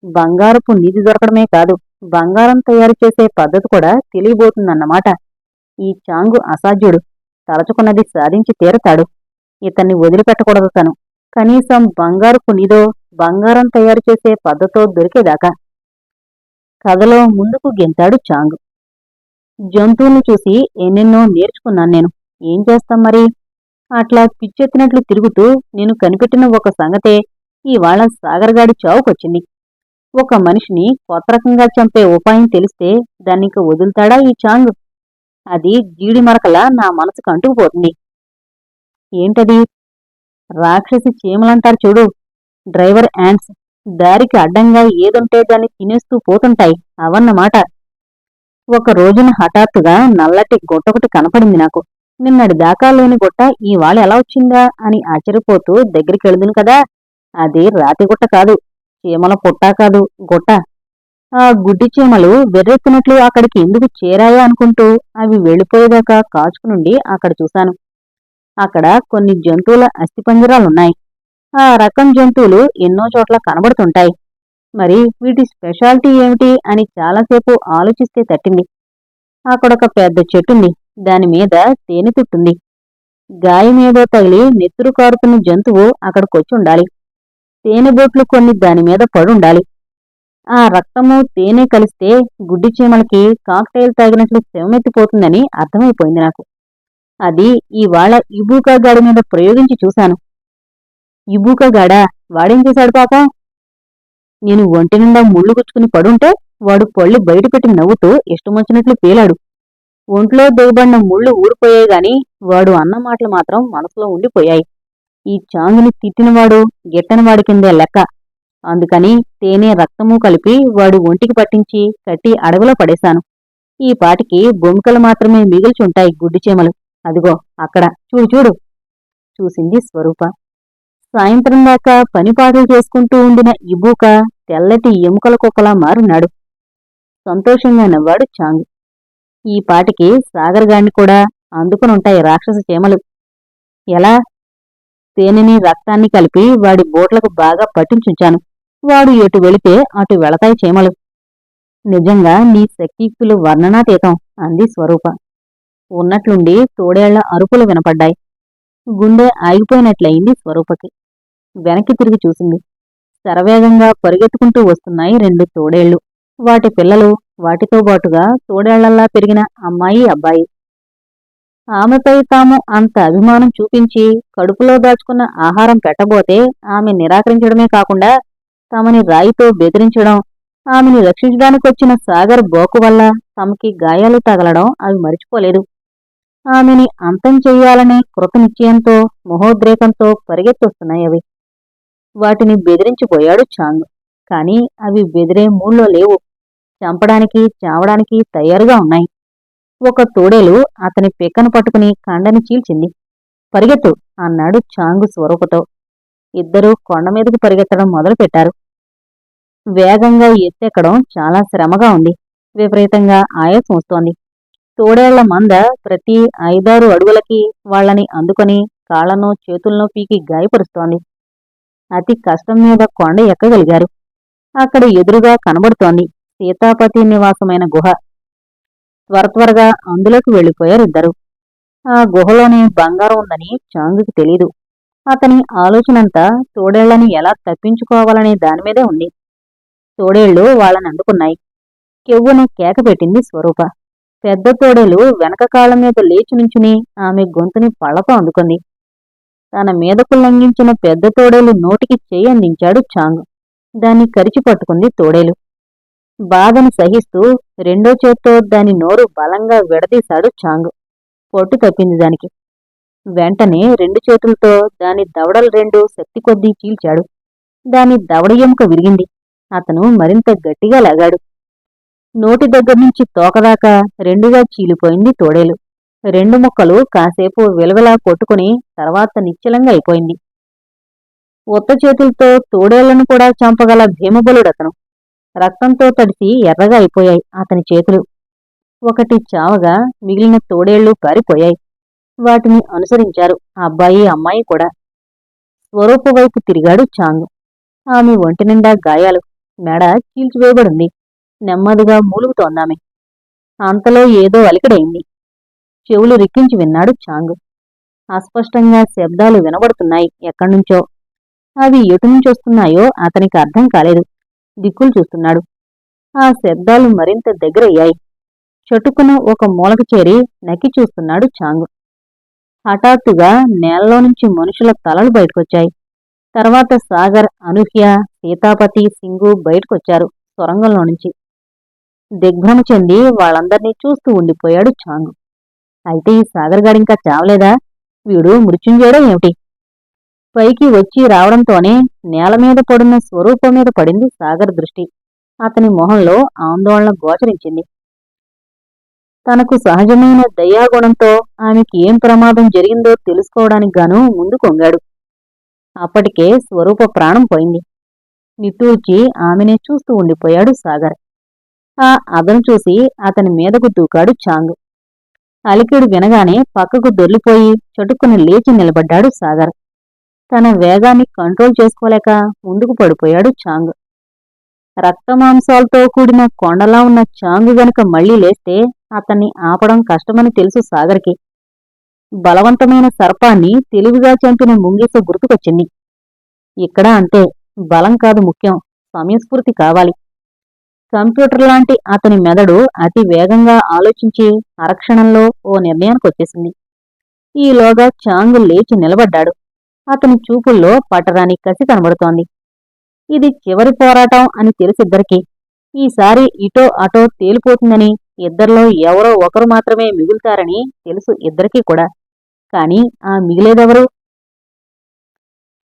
బంగారపు నిధి దొరకడమే కాదు, బంగారం తయారు చేసే పద్ధతి కూడా తెలియబోతుందన్నమాట. ఈ చాంగు అసాధ్యుడు. తలచుకున్నది సాధించి తీరతాడు. ఇతన్ని వదిలిపెట్టకూడదు తను. కనీసం బంగారపు నిధో, బంగారం తయారు చేసే పద్ధతో దొరికేదాకా. కథలో ముందుకు గెంతాడు చాంగు. జంతువుల్ని చూసి ఎన్నెన్నో నేర్చుకున్నాను నేను. ఏం చేస్తాం మరి? అట్లా పిచ్చెత్తినట్లు తిరుగుతూ నేను కనిపెట్టిన ఒక సంగతే ఇవాళ సాగరగాడి చావుకొచ్చింది. ఒక మనిషిని కొత్త రకంగా చంపే ఉపాయం తెలిస్తే దాన్నిక వదులుతాడా ఈ చాంగు? అది జీడి మరకలా నా మనసుకు అంటుకుపోతుంది. ఏంటది? రాక్షసి చీమలంటారు చూడు, డ్రైవర్ యాంట్స్. దారికి అడ్డంగా ఏదుంటే దాన్ని తినేస్తూ పోతుంటాయి అవన్నమాట. ఒక రోజున హఠాత్తుగా నల్లటి గొట్టొకటి కనపడింది నాకు. నిన్నటి దాకా లేని గుట్ట ఇవాళ ఎలా వచ్చిందా అని ఆశ్చర్యపోతూ దగ్గరికెళుదును కదా. అది రాతి గుట్ట కాదు, చీమల పుట్టా కాదు, గుట్ట. ఆ గుడ్డి చీమలు వెర్రెత్తినట్లు అక్కడికి ఎందుకు చేరాయా అనుకుంటూ అవి వెళ్ళిపోయేదాకా కాచుకునుండి అక్కడ చూశాను. అక్కడ కొన్ని జంతువుల అస్థిపంజరాలున్నాయి. ఆ రకం జంతువులు ఎన్నో చోట్ల కనబడుతుంటాయి. మరి వీటి స్పెషాలిటీ ఏమిటి అని చాలాసేపు ఆలోచిస్తే తట్టింది. అక్కడొక పెద్ద చెట్టుంది, దానిమీద తేనెతుట్టుంది. గాయమేదో తగిలి నెత్తురు కారుతున్న జంతువు అక్కడికొచ్చుండాలి. తేనెబొట్లు కొన్ని దానిమీద పడుండాలి. ఆ రక్తము తేనె కలిస్తే గుడ్డి చీమలకి కాక్టైల్ తాగినట్లు శవమెత్తిపోతుందని అర్థమైపోయింది నాకు. అది ఇవాళ ఇబూకా గాడి మీద ప్రయోగించి చూశాను. ఇబూకా గాడా? వాడేం చేశాడు పాపం? నేను ఒంటి నిండా ముళ్ళు గుచ్చుకుని పడుంటే వాడు పళ్ళు బయటపెట్టి నవ్వుతూ ఇష్టమొచ్చినట్లు పేలాడు. ఒంట్లో దిగబడిన ముళ్ళు ఊడిపోయాయి గాని వాడు అన్న మాటలు మాత్రం మనసులో ఉండిపోయాయి. ఈ చాంగుని తిట్టినవాడు గిట్టనివాడి కిందే లెక్క. అందుకని తేనె రక్తమూ కలిపి వాడు ఒంటికి పట్టించి కట్టి అడవిలో పడేశాను. ఈ పాటికి బొంకలు మాత్రమే మిగిల్చుంటాయి గుడ్డి చీమలు. అదిగో అక్కడ చూడు చూడు. చూసింది స్వరూప. సాయంత్రం దాకా పనిపాటలు చేసుకుంటూ ఉండిన ఇబూక తెల్లటి ఎముకల కుక్కలా మారున్నాడు. సంతోషంగా నవ్వాడు చాంగు. ఈ పాటికి సాగర్గాన్ని కూడా అందుకునుంటాయి రాక్షస చీమలు. ఎలా? తేనెని రక్తాన్ని కలిపి వాడి బోట్లకు బాగా పట్టించుంచాను. వాడు ఎటు వెళితే అటు వెళతాయి చీమలు. నిజంగా నీ శక్తియుక్తులు వర్ణనాతీతం అంది స్వరూప. ఉన్నట్లుండి తోడేళ్ల అరుపులు వినపడ్డాయి. గుండె ఆగిపోయినట్లయింది స్వరూపకి. వెనక్కి తిరిగి చూసింది. శరవేగంగా పరుగెత్తుకుంటూ వస్తున్నాయి 2 తోడేళ్లు, వాటి పిల్లలు, వాటితో బాటుగా తోడేళ్లల్లా పెరిగిన అమ్మాయి అబ్బాయి. ఆమెపై తాము అంత అభిమానం చూపించి కడుపులో దాచుకున్న ఆహారం పెట్టబోతే ఆమె నిరాకరించడమే కాకుండా తమని రాయితో బెదిరించడం, ఆమెని రక్షించడానికొచ్చిన సాగర్ బోకు వల్ల తమకి గాయాలు తగలడం అవి మరిచిపోలేదు. ఆమెని అంతం చెయ్యాలనే కృతనిశ్చయంతో మహోద్రేకంతో పరిగెత్తొస్తున్నాయి అవి. వాటిని బెదిరించిపోయాడు చాంగు. కాని అవి బెదిరే మూడ్లో లేవు. చంపడానికి చావడానికి తయారుగా ఉన్నాయి. ఒక తోడేలు అతని పిక్కను పట్టుకుని కండని చీల్చింది. పరిగెత్తు అన్నాడు చాంగు స్వరూపతో. ఇద్దరూ కొండమీదకు పరిగెత్తడం మొదలుపెట్టారు. వేగంగా ఎత్తెక్కడం చాలా శ్రమగా ఉంది. విపరీతంగా ఆయాసం వస్తోంది. తోడేళ్ల మంద ప్రతి 5-6 అడుగులకి వాళ్లని అందుకొని కాళ్లనో చేతుల్నో పీకి గాయపరుస్తోంది. అతి కష్టం మీద కొండ ఎక్కగలిగారు. అక్కడ ఎదురుగా కనబడుతోంది సీతాపతి నివాసమైన గుహ. త్వరగా అందులోకి వెళ్ళిపోయారిద్దరూ. ఆ గుహలోనే బంగారం ఉందని చాంగుకి తెలీదు. అతని ఆలోచనంతా తోడేళ్లని ఎలా తప్పించుకోవాలనే దానిమీదే ఉంది. తోడేళ్లు వాళ్ళని అందుకున్నాయి. కెవ్వున కేక పెట్టింది స్వరూప. పెద్ద తోడేలు వెనక కాళ్ల మీద లేచి నుంచుని ఆమె గొంతుని పళ్లతో అందుకుంది. తన మీదకు లంఘించిన పెద్ద తోడేలు నోటికి చెయ్యి అందించాడు చాంగు. దాన్ని కరిచి పట్టుకుంది తోడేలు. బాధని సహిస్తూ రెండో చేత్తో దాని నోరు బలంగా విడదీశాడు చాంగు. పొట్టు తప్పింది దానికి. వెంటనే 2 చేతులతో దాని దవడలు 2 శక్తి కొద్దీ చీల్చాడు. దాని దవడ ఎముక విరిగింది. అతను మరింత గట్టిగా లాగాడు. నోటి దగ్గర్నుంచి తోకదాకా 2గా చీలిపోయింది తోడేలు. 2 ముక్కలు కాసేపు విలవిలా కొట్టుకుని తర్వాత నిశ్చలంగా అయిపోయింది. ఉత్త చేతులతో తోడేళ్లను కూడా చంపగల భీమబలుడతను. రక్తంతో తడిసి ఎర్రగా అయిపోయాయి అతని చేతులు. ఒకటి చావగా మిగిలిన తోడేళ్లు పారిపోయాయి. వాటిని అనుసరించారు అబ్బాయి అమ్మాయి కూడా. స్వరూప వైపు తిరిగాడు చాంగు. ఆమె ఒంటి నిండా గాయాలు, మెడ చీల్చివేయబడింది. నెమ్మదిగా మూలుగుతోందామె. అంతలో ఏదో అలికిడైంది. చెవులు రిక్కించి విన్నాడు చాంగు. అస్పష్టంగా శబ్దాలు వినబడుతున్నాయి ఎక్కడ్నుంచో. అవి ఎటునుంచొస్తున్నాయో అతనికి అర్థం కాలేదు. దిక్కులు చూస్తున్నాడు. ఆ శబ్దాలు మరింత దగ్గరయ్యాయి. చటుకున ఒక మూలకు చేరి నక్కి చూస్తున్నాడు చాంగు. హఠాత్తుగా నేలలో నుంచి మనుషుల తలలు బయటకొచ్చాయి. తర్వాత సాగర్, అనూహ్య, సీతాపతి, సింగు బయటకొచ్చారు సొరంగంలో నుంచి. దిగ్భ్రమ చెంది వాళ్ళందర్నీ చూస్తూ ఉండిపోయాడు చాంగు. అయితే ఈ సాగర్ గాడింకా చావలేదా? వీడు మృత్యుంజయుడా ఏమిటి? పైకి వచ్చి రావడంతోనే నేలమీద పడున్న స్వరూపం మీద పడింది సాగర్ దృష్టి. అతని మొహంలో ఆందోళన గోచరించింది. తనకు సహజమైన దయాగుణంతో ఆమెకి ఏం ప్రమాదం జరిగిందో తెలుసుకోవడానికి గాను ముందు కొంగాడు. అప్పటికే స్వరూప ప్రాణం పోయింది. నిట్టూర్చి ఆమెనే చూస్తూ ఉండిపోయాడు సాగర్. ఆ అదను చూసి అతని మీదకు దూకాడు చాంగ్. అలికిడు వినగానే పక్కకు దొర్లిపోయి చటుక్కున లేచి నిలబడ్డాడు సాగర్. తన వేగాన్ని కంట్రోల్ చేసుకోలేక ముందుకు పడిపోయాడు చాంగ్. రక్తమాంసాలతో కూడిన కొండలా ఉన్న చాంగు గనుక మళ్లీ లేస్తే అతన్ని ఆపడం కష్టమని తెలుసు సాగర్కి. బలవంతమైన సర్పాన్ని తెలివిగా చంపిన ముంగిస గుర్తుకొచ్చింది. ఇక్కడ అంతే, బలం కాదు ముఖ్యం, సమయస్ఫూర్తి కావాలి. కంప్యూటర్ లాంటి అతని మెదడు అతి వేగంగా ఆలోచించి అరక్షణంలో ఓ నిర్ణయానికొచ్చేసింది. ఈలోగా చాంగ్ లేచి నిలబడ్డాడు. అతని చూపుల్లో పట్టరాని కసి కనబడుతోంది. ఇది చివరి పోరాటం అని తెలిసిద్దరికీ. ఈసారి ఇటో అటో తేలిపోతుందని, ఇద్దరిలో ఎవరో ఒకరు మాత్రమే మిగులుతారని తెలుసు ఇద్దరికీ కూడా. కాని ఆ మిగిలేదెవరు?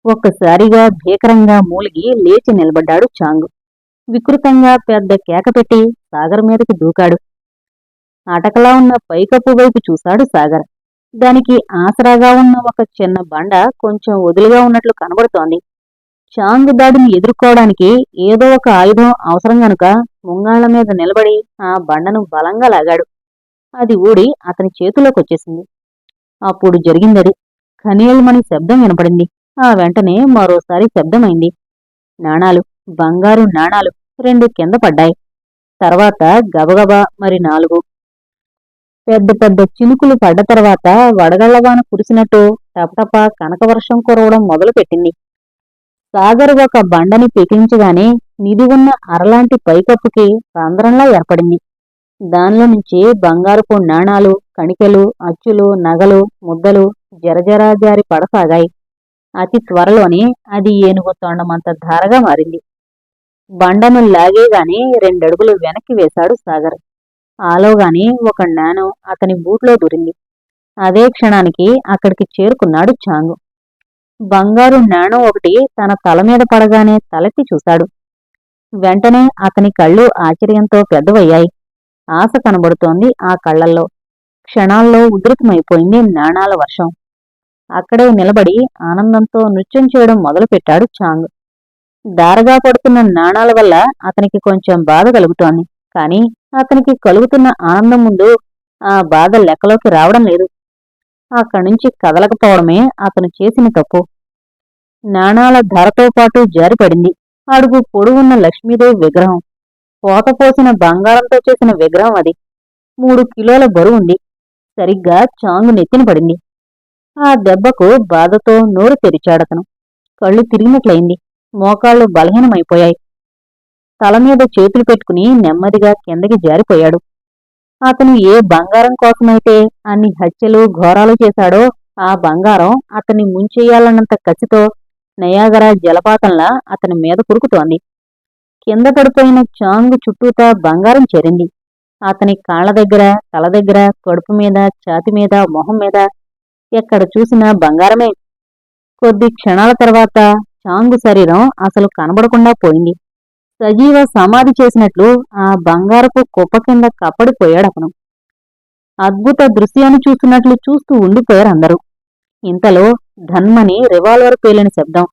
ఒక్కసారిగా భీకరంగా మూలిగి లేచి నిలబడ్డాడు చాంగ్. వికృతంగా పెద్ద కేక పెట్టి సాగర్ మీదకి దూకాడు. అటకలా ఉన్న పైకప్పు వైపు చూశాడు సాగర్. దానికి ఆసరాగా ఉన్న ఒక చిన్న బండ కొంచెం వదులుగా ఉన్నట్లు కనబడుతోంది. చాంగ్ దాడిని ఎదుర్కోవడానికి ఏదో ఒక ఆయుధం అవసరం గనుక ముంగాళ్ల మీద నిలబడి ఆ బండను బలంగా లాగాడు. అది ఊడి అతని చేతిలోకొచ్చేసింది. అప్పుడు జరిగిందది. ఖనీల్మని శబ్దం వినపడింది. ఆ వెంటనే మరోసారి శబ్దమైంది. నాణాలు, బంగారు నాణాలు 2 కింద పడ్డాయి. తర్వాత గబగబా మరి 4. పెద్ద పెద్ద చినుకులు పడ్డ తర్వాత వడగళ్లవాన కురిసినట్టు టపటపా కనకవర్షం కురవడం మొదలుపెట్టింది. సాగర్ ఒక బండని పెకిలించగానే నిధి ఉన్న అరలాంటి పైకప్పుకి రంధ్రంలా ఏర్పడింది. దానిలో నుంచి బంగారపు నాణాలు, కణికెలు, అచ్చులు, నగలు, ముద్దలు జరజరా జారి పడసాగాయి. అతి త్వరలోనే అది ఏనుగు తొండమంత ధారగా మారింది. బండను లాగేగానే 2 అడుగులు వెనక్కి వేశాడు సాగర్. ఆలోగానే ఒక నాణం అతని బూట్లో దూరింది. అదే క్షణానికి అక్కడికి చేరుకున్నాడు చాంగు. బంగారు నాణం ఒకటి తన తల మీద పడగానే తలెత్తి చూశాడు. వెంటనే అతని కళ్ళు ఆశ్చర్యంతో పెద్దవయ్యాయి. ఆశ కనబడుతోంది ఆ కళ్లల్లో. క్షణాల్లో ఉధృతమైపోయింది నాణాల వర్షం. అక్కడే నిలబడి ఆనందంతో నృత్యం చేయడం మొదలుపెట్టాడు చాంగ్. దారగా పడుతున్న నాణాల వల్ల అతనికి కొంచెం బాధ కలుగుతోంది. కాని అతనికి కలుగుతున్న ఆనందం ముందు ఆ బాధ లెక్కలోకి రావడం లేదు. అక్కడ్నుంచి కదలకపోవడమే అతను చేసిన తప్పు. నాణాల ధరతో పాటు జారిపడింది అడుగు పొడుగున్న లక్ష్మీదేవి విగ్రహం. పోతపోసిన బంగారంతో చేసిన విగ్రహం అది. 3 కిలోల బరువుంది. సరిగ్గా చాంగు నెత్తిన పడింది. ఆ దెబ్బకు బాధతో నోరు తెరిచాడతను. కళ్ళు తిరిగినట్లయింది. మోకాళ్లు బలహీనమైపోయాయి. తలమీద చేతులు పెట్టుకుని నెమ్మదిగా కిందకి జారిపోయాడు. అతను ఏ బంగారం కోసమైతే అన్ని హత్యలు ఘోరాలు చేశాడో ఆ బంగారం అతన్ని ముంచెయ్యాలన్నంత కసితో నయాగరా జలపాతంలా అతని మీద కురుకుతోంది. కింద పడిపోయిన చాంగు చుట్టూతా బంగారం చేరింది. అతని కాళ్ల దగ్గర, తల దగ్గర, కడుపు మీద, ఛాతి మీద, మొహం మీద ఎక్కడ చూసినా బంగారమే. కొద్ది క్షణాల తర్వాత చాంగు శరీరం అసలు కనబడకుండా పోయింది. సజీవ సమాధి చేసినట్లు ఆ బంగారపు కుప్ప కింద కప్పడిపోయాడతను. అద్భుత దృశ్యాన్ని చూస్తున్నట్లు చూస్తూ ఉండిపోయారందరూ. ఇంతలో ధన్మని రివాల్వర్ పేలిన శబ్దం.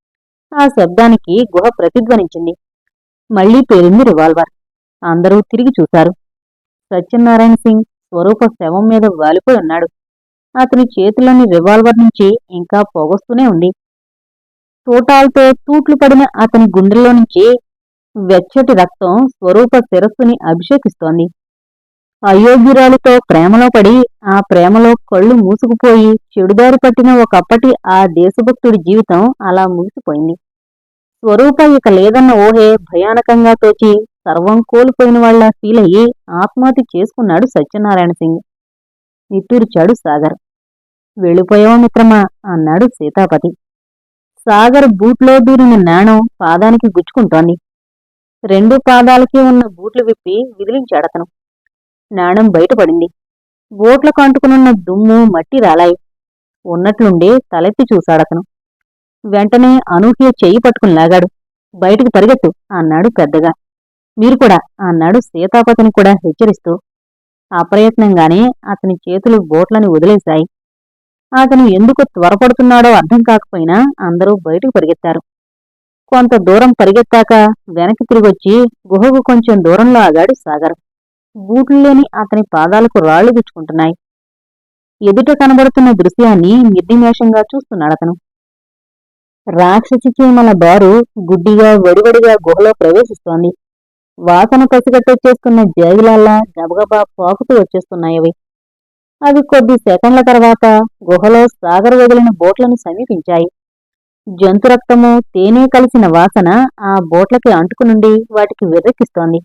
ఆ శబ్దానికి గుహ ప్రతిధ్వనించింది. మళ్లీ పేలింది రివాల్వర్. అందరూ తిరిగి చూశారు. సత్యనారాయణ సింగ్ స్వరూప శవం మీద వాలిపోయి ఉన్నాడు. అతని చేతిలోని రివాల్వర్ నుంచి ఇంకా పొగొస్తూనే ఉంది. తూటాలతో తూట్లు పడిన అతని గుండెల్లో నుంచి వెచ్చటి రక్తం స్వరూప శిరస్సుని అభిషేకిస్తోంది. అయోగ్యురాలితో ప్రేమలో పడి ఆ ప్రేమలో కళ్ళు మూసుకుపోయి చెడుదారి పట్టిన ఒకప్పటి ఆ దేశభక్తుడి జీవితం అలా ముగిసిపోయింది. స్వరూప ఇక లేదన్న ఊహే భయానకంగా తోచి సర్వం కోల్పోయిన వాళ్లా ఫీలయ్యి ఆత్మహత్య చేసుకున్నాడు సత్యనారాయణ సింగ్. నిట్టూర్చాడు సాగర్. వెళ్ళిపోయావా మిత్రమా అన్నాడు సీతాపతి. సాగర్ బూట్లో దూరిన నాణం పాదానికి గుచ్చుకుంటోంది. 2 పాదాలకి ఉన్న బూట్లు విప్పి విదిలించాడతను. నాణం బయటపడింది. బూట్లకు అంటుకునున్న దుమ్ము మట్టి రాలాయి. ఉన్నట్లుండి తలెత్తి చూశాడతను. వెంటనే అనూహ్య చెయ్యి పట్టుకుని లాగాడు. బయటికి పరిగెత్తు అన్నాడు పెద్దగా. మీరు కూడా అన్నాడు సీతాపతిని కూడా హెచ్చరిస్తూ. అప్రయత్నంగానే అతని చేతులు బోట్లని వదిలేశాయి. అతను ఎందుకు త్వరపడుతున్నాడో అర్థం కాకపోయినా అందరూ బయటకు పరిగెత్తారు. కొంత దూరం పరిగెత్తాక వెనక్కి తిరిగొచ్చి గుహకు కొంచెం దూరంలో ఆగాడు సాగర్. బూట్లు లేని అతని పాదాలకు రాళ్లు గుచ్చుకుంటున్నాయి. ఎదుట కనబడుతున్న దృశ్యాన్ని నిర్నిమేషంగా చూస్తున్నాడతను. రాక్షసి చీమల బారు గుడ్డిగా వడివడిగా గుహలో ప్రవేశిస్తోంది. వాసన పసిగట్టొచ్చేస్తున్న జాగిలాల్లా గబగబా పాకుతూ వచ్చేస్తున్నాయవి. అవి కొద్ది సెకండ్ల తర్వాత గుహలో సాగర్ వదిలిన బోట్లను సమీపించాయి. జంతురక్తము తేనె కలిసిన వాసన ఆ బోట్లకి అంటుకునుండి వాటికి వెర్రెక్కిస్తోంది.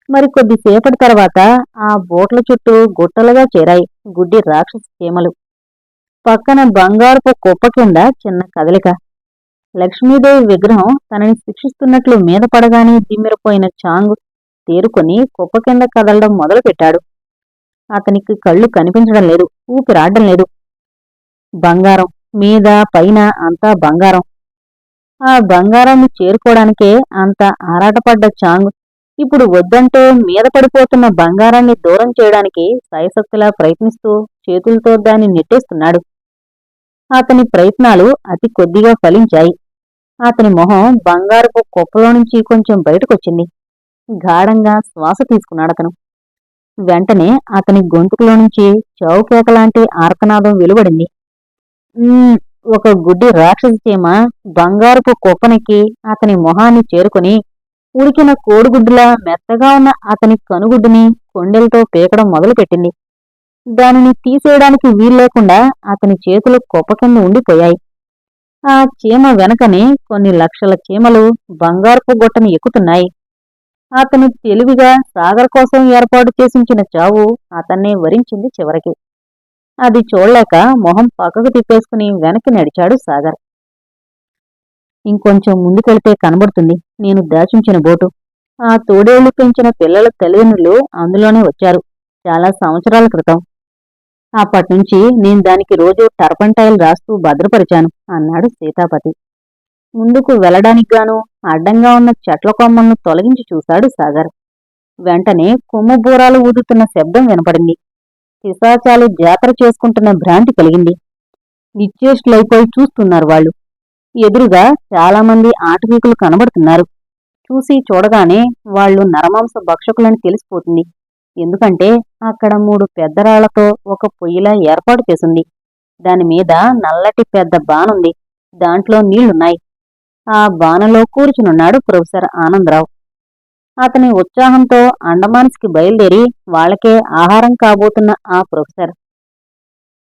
మరికొద్దిసేపటి తర్వాత ఆ బోట్ల చుట్టూ గుట్టలుగా చేరాయి గుడ్డి రాక్షస చీమలు. పక్కన బంగారపు కుప్ప కింద చిన్న కదలిక. లక్ష్మీదేవి విగ్రహం తనని శిక్షిస్తున్నట్లు మీద పడగానే దిమ్మెరపోయిన చాంగ్ తేరుకొని కుప్ప కింద కదలడం మొదలుపెట్టాడు. అతనికి కళ్ళు కనిపించడం లేదు, ఊపిరాడడం లేదు. బంగారం మీద పైన అంతా బంగారం. ఆ బంగారాన్ని చేరుకోవడానికే అంత ఆరాటపడ్డ చాంగ్ ఇప్పుడు వద్దంటే మీద పడిపోతున్న బంగారాన్ని దూరం చేయడానికి సాయశక్తిలా ప్రయత్నిస్తూ చేతులతో దాన్ని నెట్టేస్తున్నాడు. అతని ప్రయత్నాలు అతి కొద్దిగా ఫలించాయి. అతని మొహం బంగారపు కుప్పలో నుంచి కొంచెం బయటకొచ్చింది. గాఢంగా శ్వాస తీసుకున్నాడతను. వెంటనే అతని గొంతుకులో నుంచి చౌకేకలాంటి ఆర్తనాదం వెలువడింది. ఒక గుడ్డి రాక్షసి చీమ బంగారపు కుప్పనెక్కి అతని మొహాన్ని చేరుకుని ఉడికిన కోడిగుడ్డులా మెత్తగా ఉన్న అతని కనుగుడ్డుని కొండెలతో పీకడం మొదలుపెట్టింది. దానిని తీసేయడానికి వీల్లేకుండా అతని చేతులు కుప్ప కింద ఉండిపోయాయి. ఆ చీమ వెనకనే కొన్ని లక్షల చీమలు బంగారపు గుట్టని ఎక్కుతున్నాయి. అతను తెలివిగా సాగర్ కోసం ఏర్పాటు చేసించిన చావు అతన్నే వరించింది చివరికి. అది చూడలేక మొహం పక్కకు తిప్పేసుకుని వెనక్కి నడిచాడు సాగర్. ఇంకొంచెం ముందుకెళ్తే కనబడుతుంది నేను దాచుంచిన బోటు. ఆ తోడేళ్లు పెంచిన పిల్లల తల్లిదండ్రులు అందులోనే వచ్చారు చాలా సంవత్సరాల క్రితం. అప్పట్నుంచి నేను దానికి రోజు టర్పంటైల్ రాస్తూ భద్రపరిచాను అన్నాడు సీతాపతి. ముందుకు వెళ్లడానికిగాను అడ్డంగా ఉన్న చెట్ల కొమ్మలను తొలగించి చూశాడు సాగర్. వెంటనే కొమ్ము బూరాలు ఊదుతున్న శబ్దం వినపడింది. పిశాచాలు జాతర చేసుకుంటున్న భ్రాంతి కలిగింది. నిశ్చేష్టులైపోయి చూస్తున్నారు వాళ్ళు. ఎదురుగా చాలామంది ఆటవీకులు కనబడుతున్నారు. చూసి చూడగానే వాళ్లు నరమాంస భక్షకులని తెలిసిపోతుంది. ఎందుకంటే అక్కడ 3 పెద్దరాళ్లతో ఒక పొయ్యిలా ఏర్పాటు చేసుంది. దానిమీద నల్లటి పెద్ద బానుంది. దాంట్లో నీళ్లున్నాయి. ఆ బానలో కూర్చునున్నాడు ప్రొఫెసర్ ఆనందరావు. అతని ఉత్సాహంతో అండమాన్స్కి బయలుదేరి వాళ్లకే ఆహారం కాబోతున్న ఆ ప్రొఫెసర్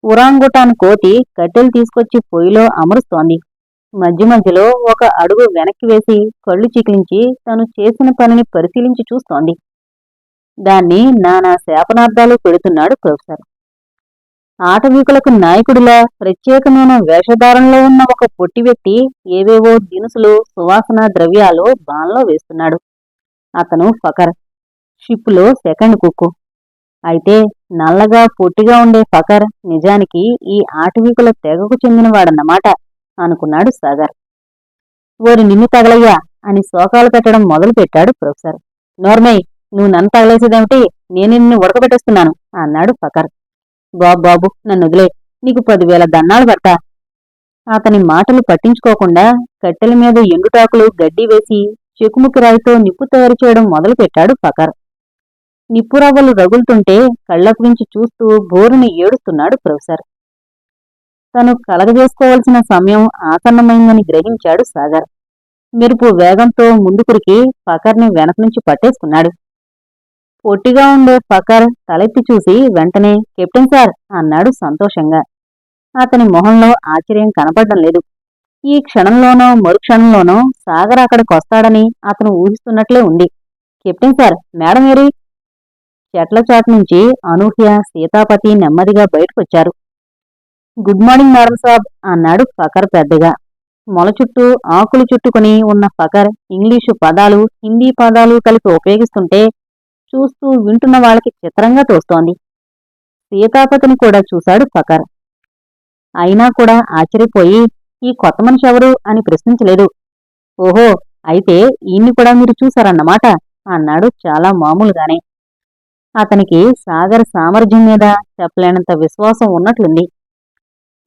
ఉరాంగుటాన్ కోతి కట్టెలు తీసుకొచ్చి పొయ్యిలో అమరుస్తోంది. మధ్య మధ్యలో ఒక అడుగు వెనక్కి వేసి కళ్ళు చికిలించి తను చేసిన పనిని పరిశీలించి చూస్తోంది. దాన్ని నానా శాపనార్థాలు పెడుతున్నాడు ప్రొఫెసర్. ఆటవీకులకు నాయకుడిలా ప్రత్యేకమైన వేషధారంలో ఉన్న ఒక పొట్టి వ్యక్తి ఏవేవో దినుసులు సువాసన ద్రవ్యాలు బాన్లో వేస్తున్నాడు. అతను ఫకర్, షిప్పులో సెకండ్ కుక్కు. అయితే నల్లగా పొట్టిగా ఉండే ఫకర్ నిజానికి ఈ ఆటవీకుల తెగకు చెందినవాడన్నమాట అనుకున్నాడు సాగర్. ఓరి నిన్ను తగలయ్యా అని శోకాలు పెట్టడం మొదలుపెట్టాడు ప్రొఫెసర్. నోర్మై, నువ్వు నన్ను తగలేసేదేమిటి? నేను నిన్ను ఉడకబెట్టేస్తున్నాను అన్నాడు ఫకర్. బాబు నన్ను వదిలే, నీకు 10,000 దన్నాలు పడతా. అతని మాటలు పట్టించుకోకుండా కట్టెల మీద ఎండుటాకులు గడ్డి వేసి చెకుముకి రాయితో నిప్పు తయారు చేయడం మొదలుపెట్టాడు ఫకర్. నిప్పురవ్వలు రగులుతుంటే కళ్ళప్పగించి చూస్తూ బోరుని ఏడుస్తున్నాడు ప్రొఫెసర్. తను కలగజేసుకోవలసిన సమయం ఆసన్నమైందని గ్రహించాడు సాగర్. మెరుపు వేగంతో ముందుకురికి ఫకర్ని వెనకనుంచి పట్టేసుకున్నాడు. పొట్టిగా ఉండే ఫకర్ తలెత్తి చూసి వెంటనే కెప్టెన్ సార్ అన్నాడు సంతోషంగా. అతని మొహంలో ఆశ్చర్యం కనపడ్డం లేదు. ఈ క్షణంలోనో మరుక్షణంలోనో సాగర్ అక్కడికొస్తాడని అతను ఊహిస్తున్నట్లే ఉంది. కెప్టెన్ సార్, మేడమేరి? చెట్ల చాటు నుంచి అనూహ్య, సీతాపతి నెమ్మదిగా బయటకొచ్చారు. గుడ్ మార్నింగ్ మేడం సాబ్ అన్నాడు ఫకర్ పెద్దగా. మొల చుట్టూ ఆకులు చుట్టుకుని ఉన్న ఫకర్ ఇంగ్లీషు పదాలు హిందీ పదాలు కలిపి ఉపయోగిస్తుంటే చూస్తూ వింటున్న వాళ్ళకి చిత్రంగా తోస్తోంది. సీతాపతిని కూడా చూశాడు ఫకర్. అయినా కూడా ఆశ్చర్యపోయి ఈ కొత్త మనిషి ఎవరు అని ప్రశ్నించలేదు. ఓహో, అయితే ఈయన్ని కూడా మీరు చూశారన్నమాట అన్నాడు చాలా మామూలుగానే. అతనికి సాగర్ సామర్థ్యం మీద చెప్పలేనంత విశ్వాసం ఉన్నట్లుంది.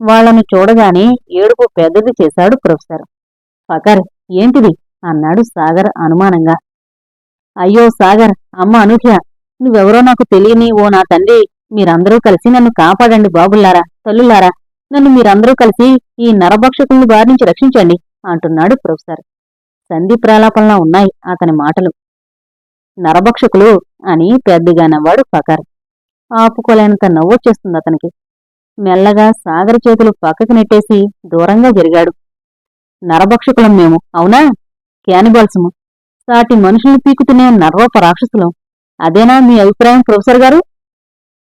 వాళ్ళను చూడగానే ఏడుపు పెద్దది చేశాడు ప్రొఫెసర్. ఫకర్, ఏంటిది? అన్నాడు సాగర్ అనుమానంగా. అయ్యో సాగర్, అమ్మ అనూహ్య, నువ్వెవరో నాకు తెలియని ఓ నా తండ్రి, మీరందరూ కలిసి నన్ను కాపాడండి బాబుల్లారా, తల్లులారా, నన్ను మీరందరూ కలిసి ఈ నరభక్షకుల్ని బారి నుంచి రక్షించండి అంటున్నాడు ప్రొఫెసర్. సంధి ప్రాలాపంలా ఉన్నాయి అతని మాటలు. నరభక్షకులు అని పెద్దగా నవ్వాడు ఫకర్. ఆపుకోలేనంత నవ్వొచ్చేస్తుంది అతనికి. మెల్లగా సాగర్ చేతులు పక్కకి నెట్టేసి దూరంగా జరిగాడు. నరభక్షకులం మేము, అవునా? క్యానిబాల్సము, సాటి మనుషుల్ని పీకుతునే నర్వప రాక్షసులం. అదేనా మీ అభిప్రాయం ప్రొఫెసర్ గారు?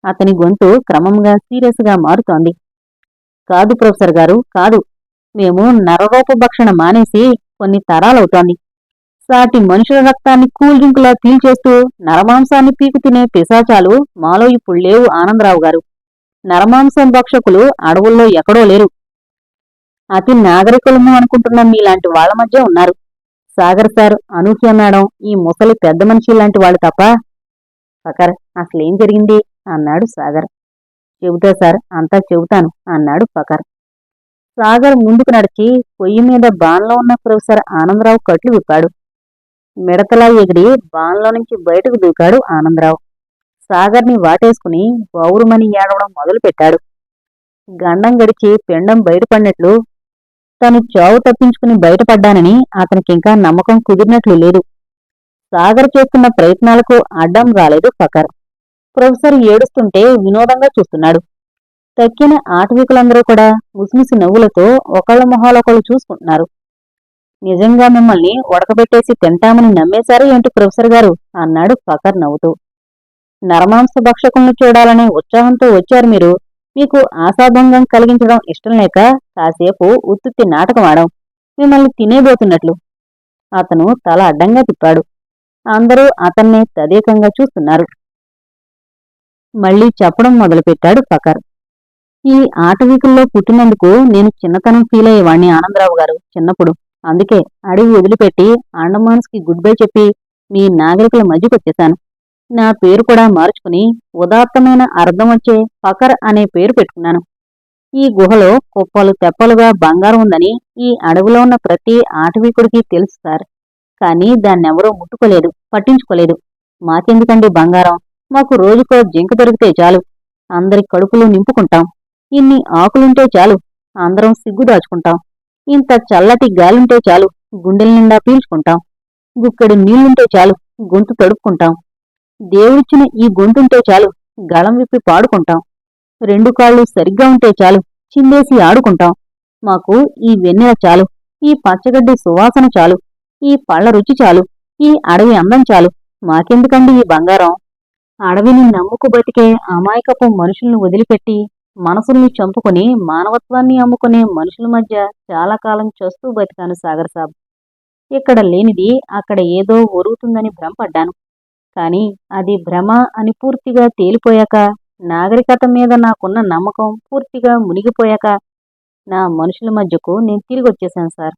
అతని గొంతు క్రమంగా సీరియస్గా మారుతోంది. కాదు ప్రొఫెసర్ గారు, కాదు. మేము నరరూపభక్షణ మానేసి కొన్ని తరాలవుతోంది. సాటి మనుషుల రక్తాన్ని కూల్ డ్రింకులా పీల్చేస్తూ నరమాంసాన్ని పీకు తినే పిశాచాలు మాలో ఇప్పుడు లేవు ఆనందరావు గారు. నరమాంసం భక్షకులు అడవుల్లో ఎక్కడో లేరు. అతి నాగరికులము అనుకుంటున్న మీలాంటి వాళ్ల మధ్య ఉన్నారు. సాగర్ సార్, అనూహ్య మేడం, ఈ ముసలి పెద్ద మనిషి లాంటి వాళ్ళు తప్ప. ఫకర్, అసలేం జరిగింది అన్నాడు సాగర్. చెబుతా సార్, అంతా చెబుతాను అన్నాడు ఫకర్. సాగర్ ముందుకు నడిచి పొయ్యి మీద బాన్లో ఉన్న ప్రొఫెసర్ ఆనందరావు కట్లు విప్పాడు. మిడతలా ఎగిరి బాన్లో నుంచి బయటకు దూకాడు ఆనందరావు. సాగర్ని వాటేసుకుని బౌరుమని ఏడవడం మొదలుపెట్టాడు. గండం గడిచి పిండం బయటపడినట్లు, తను చావు తప్పించుకుని బయటపడ్డానని అతనికింకా నమ్మకం కుదిరినట్లు లేదు. సాగర్ చేస్తున్న ప్రయత్నాలకు అడ్డం రాలేదు ఫకర్. ప్రొఫెసర్ ఏడుస్తుంటే వినోదంగా చూస్తున్నాడు. తక్కిన ఆటవికులందరూ కూడా ముసిముసి నవ్వులతో ఒకళ్ళ మొహాలొకళ్ళు చూసుకుంటున్నారు. నిజంగా మిమ్మల్ని ఉడకబెట్టేసి తింటామని నమ్మేశారు ఏంటి ప్రొఫెసర్ గారు అన్నాడు ఫకర్ నవ్వుతూ. నరమాంస భక్షకుల్ని చూడాలనే ఉత్సాహంతో వచ్చారు మీరు. మీకు ఆశాభంగం కలిగించడం ఇష్టం లేక కాసేపు ఉత్తుత్తి నాటకం ఆడాం, మిమ్మల్ని తినేబోతున్నట్లు. అతను తల అడ్డంగా తిప్పాడు. అందరూ అతన్నే తదేకంగా చూస్తున్నారు. మళ్లీ చెప్పడం మొదలుపెట్టాడు ఫకర్. ఈ ఆటవీకుల్లో పుట్టినందుకు నేను చిన్నతనం ఫీల్ అయ్యేవాణ్ణి ఆనందరావు గారు చిన్నప్పుడు. అందుకే అడవి వదిలిపెట్టి అండమాన్స్కి గుడ్ బై చెప్పి మీ నాగరికుల మధ్యకొచ్చేశాను. నా పేరు కూడా మార్చుకుని ఉదాత్తమైన అర్థం వచ్చే ఫకర్ అనే పేరు పెట్టుకున్నాను. ఈ గుహలో కుప్పలు తెప్పలుగా బంగారం ఉందని ఈ అడవిలో ఉన్న ప్రతి ఆటవీకుడికి తెలుసు సార్. కానీ దాన్నెవరూ ముట్టుకోలేదు, పట్టించుకోలేదు. మాకెందుకండి బంగారం? మాకు రోజుకో జింక దొరికితే చాలు. అందరి కడుపులు నింపుకుంటాం. ఇన్ని ఆకులుంటే చాలు, అందరం సిగ్గు దాచుకుంటాం. ఇంత చల్లటి గాలుంటే చాలు, గుండెల నిండా పీల్చుకుంటాం. గుక్కెడు నీళ్లుంటే చాలు, గొంతు తడుపుకుంటాం. దేవుడిచ్చిన ఈ గొంతుంటే చాలు, గళం విప్పి పాడుకుంటాం. రెండు కాళ్ళు సరిగ్గా ఉంటే చాలు, చిందేసి ఆడుకుంటాం. మాకు ఈ వెన్నెల చాలు, ఈ పచ్చగడ్డి సువాసన చాలు, ఈ పళ్ల రుచి చాలు, ఈ అడవి అందం చాలు. మాకెందుకండి ఈ బంగారం? అడవిని నమ్ముకు బతికే అమాయకపు మనుషుల్ని వదిలిపెట్టి మనసుల్ని చంపుకుని మానవత్వాన్ని అమ్ముకునే మనుషుల మధ్య చాలా కాలం చస్తూ బతికాను సాగర్ సాబ్. ఇక్కడ లేనిది అక్కడ ఏదో ఒరుగుతుందని భ్రమపడ్డాను. కాని అది భ్రమ అని పూర్తిగా తేలిపోయాక, నాగరికత మీద నాకున్న నమ్మకం పూర్తిగా మునిగిపోయాక నా మనుషుల మధ్యకు నేను తిరిగొచ్చేశాను సార్.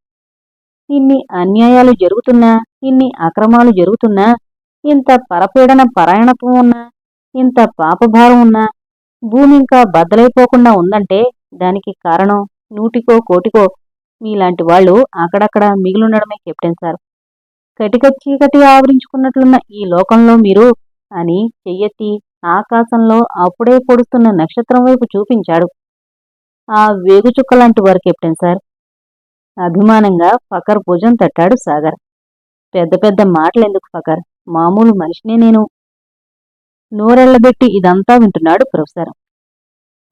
ఇన్ని అన్యాయాలు జరుగుతున్నా, ఇన్ని అక్రమాలు జరుగుతున్నా, ఇంత పరపీడన పరాయణత్వం ఉన్నా, ఇంత పాపభారం ఉన్నా భూమి ఇంకా బద్దలైపోకుండా ఉందంటే దానికి కారణం నూటికో కోటికో మీలాంటి వాళ్ళు అక్కడక్కడ మిగిలుండడమే కెప్టెన్ సార్. కటిక చీకటి ఆవరించుకున్నట్లున్న ఈ లోకంలో మీరు అని చెయ్యెత్తి ఆకాశంలో అప్పుడే పొడుస్తున్న నక్షత్రం వైపు చూపించాడు. ఆ వేగుచుక్కలాంటి వారు కెప్టెన్ సార్. అభిమానంగా ఫకర్ భుజం తట్టాడు సాగర్. పెద్ద పెద్ద మాటలెందుకు ఫకర్, మామూలు మనిషినే నేను. నోరెళ్లబెట్టి ఇదంతా వింటున్నాడు ప్రొఫెసర్.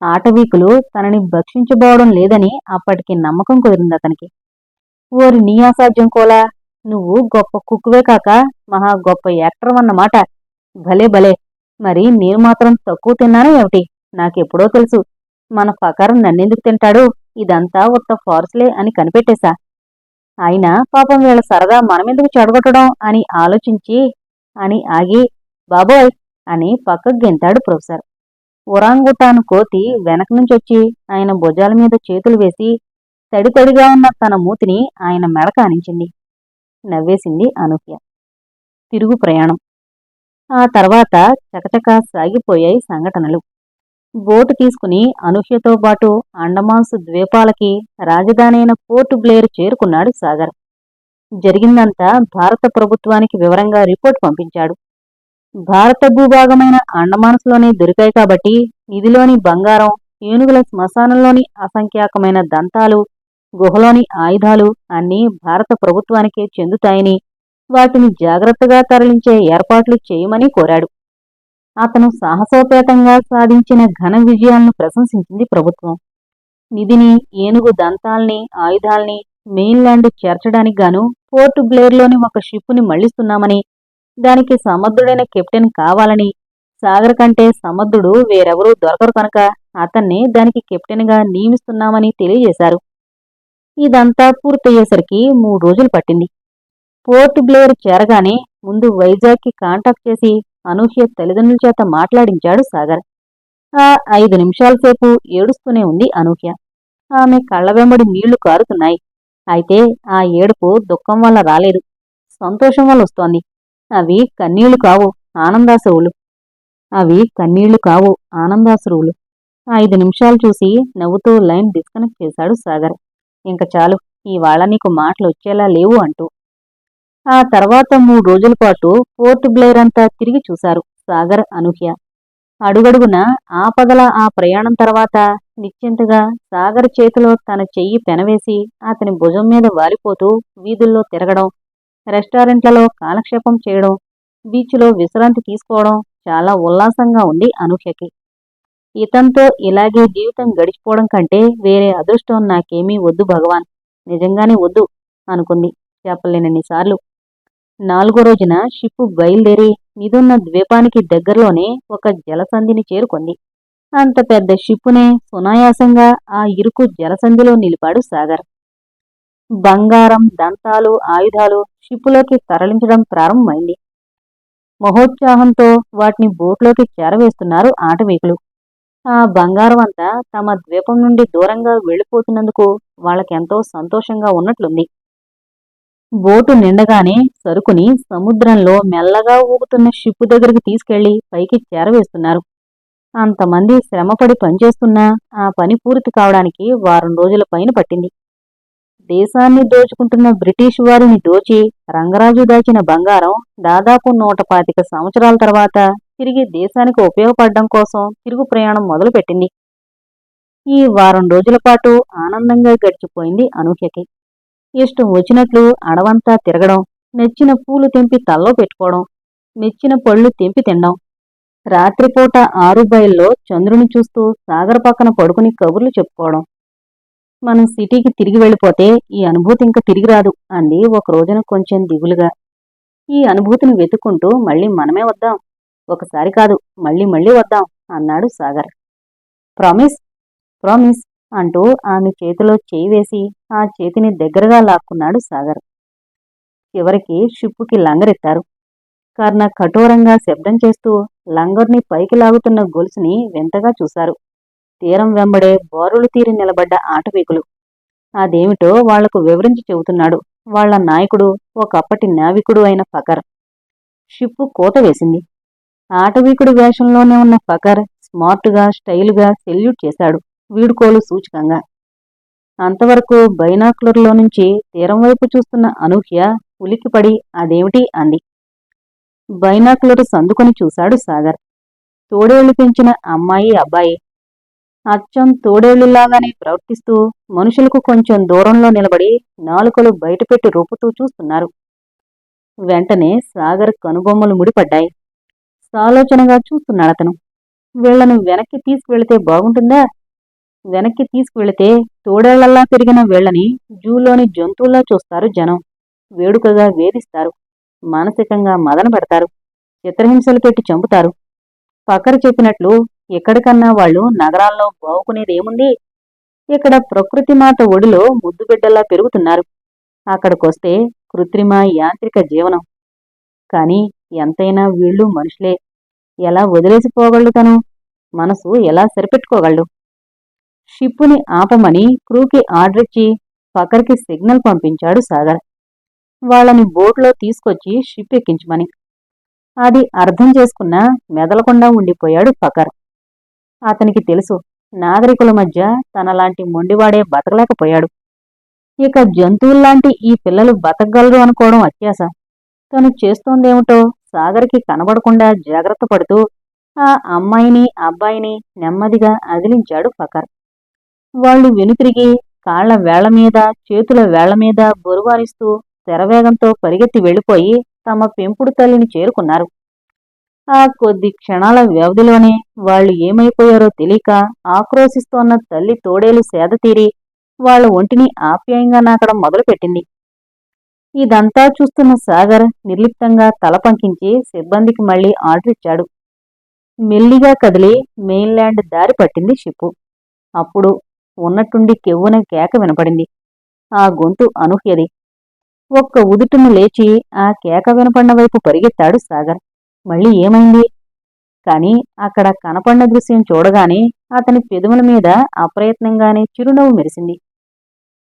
ఆటవీకులు తనని భక్షించబోవడం లేదని అప్పటికి నమ్మకం కుదిరింది అతనికి. ఓరి నీ అసాధ్యం కోలా, నువ్వు గొప్ప కుక్కువే కాక మహా గొప్ప యాక్టర్ అన్నమాట. భలే భలే. మరి నేను మాత్రం తక్కువ తిన్నానా ఏమిటి? నాకెప్పుడో తెలుసు. మన ఫకర్ నన్నెందుకు తింటాడు, ఇదంతా ఉత్త ఫార్సులే అని కనిపెట్టేశా. అయినా పాపం వీళ్ళ సరదా మనమెందుకు చెడగొట్టడం అని ఆలోచించి అని ఆగి బాబోయ్ అని పక్కకు గెంతాడు ప్రొఫెసర్. ఒరాంగుటాను కోతి వెనక నుంచొచ్చి ఆయన భుజాల మీద చేతులు వేసి తడితడిగా ఉన్న తన మూతిని ఆయన మెడక ఆనించింది. నవ్వేసింది అనూహ్య. తిరుగు ప్రయాణం. ఆ తర్వాత చకచకా సాగిపోయాయి సంఘటనలు. బోటు తీసుకుని అనూహ్యతో పాటు అండమాన్స్ ద్వీపాలకి రాజధాని అయిన పోర్ట్ బ్లేర్ చేరుకున్నాడు సాగర్. జరిగిందంతా భారత ప్రభుత్వానికి వివరంగా రిపోర్ట్ పంపించాడు. భారత భూభాగమైన అండమాన్స్లోనే దొరికాయి కాబట్టి నిధిలోని బంగారం, ఏనుగుల శ్మశానంలోని అసంఖ్యాకమైన దంతాలు, గుహలోని ఆయుధాలు అన్నీ భారత ప్రభుత్వానికే చెందుతాయని, వాటిని జాగ్రత్తగా తరలించే ఏర్పాట్లు చేయమని కోరాడు. అతను సాహసోపేతంగా సాధించిన ఘన విజయాలను ప్రశంసించింది ప్రభుత్వం. నిధిని, ఏనుగు దంతాల్ని, ఆయుధాల్ని మెయిన్లాండ్ చేర్చడానికి గాను పోర్ట్ బ్లేర్లోని ఒక షిప్పుని మళ్లిస్తున్నామని, దానికి సమర్థుడైన కెప్టెన్ కావాలని, సాగర్ కంటే సమర్థుడు వేరెవరూ దొరకరు కనుక అతన్ని దానికి కెప్టెన్గా నియమిస్తున్నామని తెలియజేశారు. ఇదంతా పూర్తయ్యేసరికి 3 రోజులు పట్టింది. పోర్ట్ బ్లేర్ చేరగానే ముందు వైజాగ్కి కాంటాక్ట్ చేసి అనూహ్య తల్లిదండ్రుల చేత మాట్లాడించాడు సాగర్. ఆ 5 నిమిషాల సేపు ఏడుస్తూనే ఉంది అనూహ్య. ఆమె కళ్ల వెంబడి నీళ్లు కారుతున్నాయి. అయితే ఆ ఏడుపు దుఃఖం వల్ల రాలేదు, సంతోషం వల్ల వస్తోంది. అవి కన్నీళ్లు కావు, ఆనందాశ్రువులు. అవి కన్నీళ్లు కావు, ఆనందాశ్రువులు. 5 నిమిషాలు చూసి నవ్వుతూ లైన్ డిస్కనెక్ట్ చేశాడు సాగర్. ఇంక చాలు, ఇవాళ నీకు మాటలు వచ్చేలా లేవు అంటూ. ఆ తర్వాత 3 రోజుల పాటు పోర్ట్ బ్లేర్ అంతా తిరిగి చూశారు సాగర్, అనూహ్య. అడుగడుగున ఆపదల ఆ ప్రయాణం తర్వాత నిశ్చింతగా సాగర్ చేతిలో తన చెయ్యి పెనవేసి అతని భుజం మీద వాలిపోతూ వీధుల్లో తిరగడం, రెస్టారెంట్లలో కాలక్షేపం చేయడం, బీచ్లో విశ్రాంతి తీసుకోవడం చాలా ఉల్లాసంగా ఉంది అనూహ్యకి. ఇతంతో ఇలాగే జీవితం గడిచిపోవడం కంటే వేరే అదృష్టం నాకేమీ వద్దు భగవాన్, నిజంగానే వద్దు అనుకుంది చెప్పలేనన్నిసార్లు. 4వ రోజున షిప్పు బయలుదేరి నిదున్న ద్వీపానికి దగ్గరలోనే ఒక జలసంధిని చేరుకుంది. అంత పెద్ద షిప్పునే సునాయాసంగా ఆ ఇరుకు జలసంధిలో నిలిపాడు సాగర్. బంగారం, దంతాలు, ఆయుధాలు షిప్పులోకి తరలించడం ప్రారంభమైంది. మహోత్సాహంతో వాటిని బోట్లోకి చేరవేస్తున్నారు ఆటవీకులు. ఆ బంగారం అంతా తమ ద్వీపం నుండి దూరంగా వెళ్లిపోతున్నందుకు వాళ్ళకెంతో సంతోషంగా ఉన్నట్లుంది. బోటు నిండగానే సరుకుని సముద్రంలో మెల్లగా ఊగుతున్న షిప్పు దగ్గరికి తీసుకెళ్లి పైకి చేరవేస్తున్నారు. అంతమంది శ్రమపడి పనిచేస్తున్నా ఆ పని పూర్తి కావడానికి 1 వారం రోజుల పైన పట్టింది. దేశాన్ని దోచుకుంటున్న బ్రిటిష్ వారిని దోచి రంగరాజు దాచిన బంగారం దాదాపు 125 సంవత్సరాల తర్వాత తిరిగి దేశానికి ఉపయోగపడడం కోసం తిరుగు ప్రయాణం మొదలుపెట్టింది. ఈ 1 వారం రోజుల పాటు ఆనందంగా గడిచిపోయింది అనూహ్యకి. ఇష్టం వచ్చినట్లు అడవంతా తిరగడం, నచ్చిన పూలు తెంపి తల్లో పెట్టుకోవడం, మెచ్చిన పళ్ళు తెంపి తినడం, రాత్రిపూట 6 బయల్లో చంద్రుని చూస్తూ సాగర్ పక్కన పడుకుని కబుర్లు చెప్పుకోవడం. మనం సిటీకి తిరిగి వెళ్ళిపోతే ఈ అనుభూతి ఇంక తిరిగి రాదు అంది ఒక రోజున కొంచెం దిగులుగా. ఈ అనుభూతిని వెతుక్కుంటూ మళ్ళీ మనమే వద్దాం, ఒకసారి కాదు మళ్ళీ మళ్ళీ వద్దాం అన్నాడు సాగర్. ప్రామిస్, ప్రామిస్ అంటూ ఆమె చేతిలో చేయి వేసి ఆ చేతిని దగ్గరగా లాక్కున్నాడు సాగర్. చివరికి షిప్పుకి లంగరెత్తారు. కర్ణ కఠోరంగా శబ్దం చేస్తూ లంగర్ని పైకి లాగుతున్న గొలుసుని వింతగా చూశారు. తీరం వెంబడే బోరులు తీరి నిలబడ్డ ఆటవీకులు. అదేమిటో వాళ్లకు వివరించి చెబుతున్నాడు వాళ్ల నాయకుడు, ఒకప్పటి నావికుడు అయిన ఫకర్. షిప్పు కూత వేసింది. ఆటవీకుడి వేషంలోనే ఉన్న ఫకర్ స్మార్ట్గా, స్టైలుగా సెల్యూట్ చేశాడు వీడుకోలు సూచకంగా. అంతవరకు బైనాక్యులర్లో నుంచి తీరం వైపు చూస్తున్న అనూహ్య ఉలిక్కిపడి అదేమిటి అంది. బైనాక్యులర్ సందుకొని చూశాడు సాగర్. తోడేళ్లు పెంచిన అమ్మాయి, అబ్బాయి అచ్చం తోడేళ్లులాగానే ప్రవర్తిస్తూ మనుషులకు కొంచెం దూరంలో నిలబడి నాలుకలు బయటపెట్టి రూపుతూ చూస్తున్నారు. వెంటనే సాగర్ కనుబొమ్మలు ముడిపడ్డాయి. సాలోచనగా చూస్తున్నాడతను. వీళ్లను వెనక్కి తీసుకువెళితే బాగుంటుందా? వెనక్కి తీసుకువెళితే తోడేళ్లల్లా పెరిగిన వీళ్లని జూలోని జంతువుల్లా చూస్తారు జనం. వేడుకగా వేధిస్తారు, మానసికంగా మదన పెడతారు, చిత్రహింసలు పెట్టి చంపుతారు. ఫకర్ చెప్పినట్లు ఎక్కడికన్నా వాళ్ళు నగరాల్లో బావుకునేదేముంది? ఇక్కడ ప్రకృతి మాత ఒడిలో ముద్దుబిడ్డల్లా పెరుగుతున్నారు. అక్కడికొస్తే కృత్రిమ, యాంత్రిక జీవనం. కాని ఎంతైనా వీళ్ళు మనుషులే. ఎలా వదిలేసిపోగలడు తను? మనసు ఎలా సరిపెట్టుకోగలడు? షిప్పుని ఆపమని క్రూకి ఆర్డరిచ్చి ఫకర్కి సిగ్నల్ పంపించాడు సాగర్. వాళ్ళని బోట్లో తీసుకొచ్చి షిప్ ఎక్కించమని. అది అర్థం చేసుకున్నా మెదలకుండా ఉండిపోయాడు ఫకర్. అతనికి తెలుసు, నాగరికుల మధ్య తనలాంటి మొండివాడే బతకలేకపోయాడు. ఇక జంతువుల్లాంటి ఈ పిల్లలు బతకగలరు అనుకోవడం అత్యాశ. తను చేస్తోందేమిటో సాగర్కి కనబడకుండా జాగ్రత్త పడుతూ ఆ అమ్మాయిని అబ్బాయిని నెమ్మదిగా అదిలించాడు ఫకర్. వాళ్ళు వెనుతిరిగి కాళ్ల వేళ్లమీద చేతుల వేళ్లమీద బొరువారిస్తూ శరవేగంతో పరిగెత్తి వెళ్లిపోయి తమ పెంపుడు తల్లిని చేరుకున్నారు. ఆ కొద్ది క్షణాల వ్యవధిలోనే వాళ్ళు ఏమైపోయారో తెలియక ఆక్రోశిస్తోన్న తల్లి తోడేలు సేదతీరి వాళ్ల ఒంటిని ఆప్యాయంగా నాకడం మొదలుపెట్టింది. ఇదంతా చూస్తున్న సాగర్ నిర్లిప్తంగా తల పంకించి సిబ్బందికి మళ్లీ ఆర్డర్ ఇచ్చాడు. మెల్లిగా కదిలి మెయిన్లాండ్ దారి పట్టింది షిప్పు. అప్పుడు ఉన్నట్టుండి కెవ్వున కేక వినపడింది. ఆ గొంతు అనూహ్యది. ఒక్క ఉదుటును లేచి ఆ కేక వినపడిన వైపు పరిగెత్తాడు సాగర్. మళ్ళీ ఏమైంది? కాని అక్కడ కనపడిన దృశ్యం చూడగానే అతని పెదవుల మీద అప్రయత్నంగానే చిరునవ్వు మెరిసింది.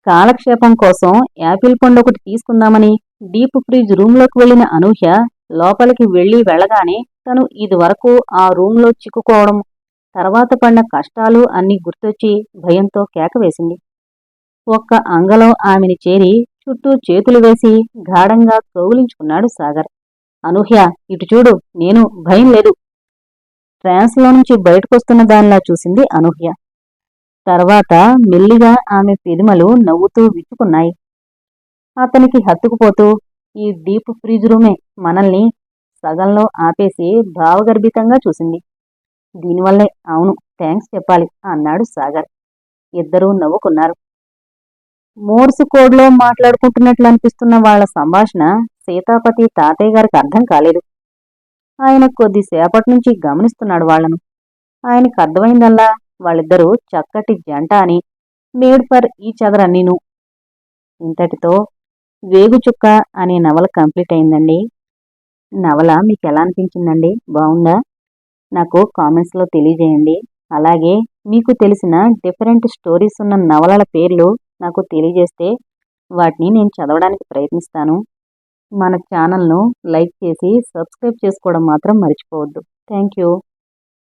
కాలక్షేపం కోసం యాపిల్ పండు ఒకటి తీసుకుందామని డీప్ ఫ్రిజ్ రూంలోకి వెళ్లిన అనూహ్య లోపలికి వెళ్లగానే తను ఇదివరకు ఆ రూంలో చిక్కుకోవడం, తర్వాత పడిన కష్టాలు అన్నీ గుర్తొచ్చి భయంతో కేకవేసింది. ఒక్క అంగలో ఆమెని చేరి చుట్టూ చేతులు వేసి గాఢంగా కౌగిలించుకున్నాడు సాగర్. అనూహ్య, ఇటు చూడు, నేను, భయం లేదు. ట్రాన్స్లో నుంచి బయటకొస్తున్న దానిలా చూసింది అనూహ్య. తర్వాత మెల్లిగా ఆమె పెదిమలు నవ్వుతూ విచ్చుకున్నాయి. అతనికి హత్తుకుపోతూ, ఈ డీప్ ఫ్రిజ్ రూమే మనల్ని సగంలో ఆపేసి భావగర్భితంగా చూసింది. దీనివల్లే, అవును, థ్యాంక్స్ చెప్పాలి అన్నాడు సాగర్. ఇద్దరూ నవ్వుకున్నారు. మోర్స్ కోడ్లో మాట్లాడుకుంటున్నట్లు అనిపిస్తున్న వాళ్ల సంభాషణ సీతాపతి తాతయ్య గారికి అర్థం కాలేదు. ఆయన కొద్దిసేపటి నుంచి గమనిస్తున్నాడు వాళ్లను. ఆయనకు అర్థమైందల్లా వాళ్ళిద్దరూ చక్కటి జంట అని, మేడ్ ఫర్ ఈచ్ అదర్ అన్నీను. ఇంతటితో వేగుచుక్క అనే నవల కంప్లీట్ అయిందండి. నవల మీకు ఎలా అనిపించిందండి? బాగుందా? నాకు కామెంట్స్లో తెలియజేయండి. అలాగే మీకు తెలిసిన డిఫరెంట్ స్టోరీస్ ఉన్న నవలల పేర్లు నాకు తెలియజేస్తే వాటిని నేను చదవడానికి ప్రయత్నిస్తాను. మన ఛానల్ను లైక్ చేసి సబ్స్క్రైబ్ చేసుకోవడం మాత్రం మర్చిపోవద్దు. Thank you.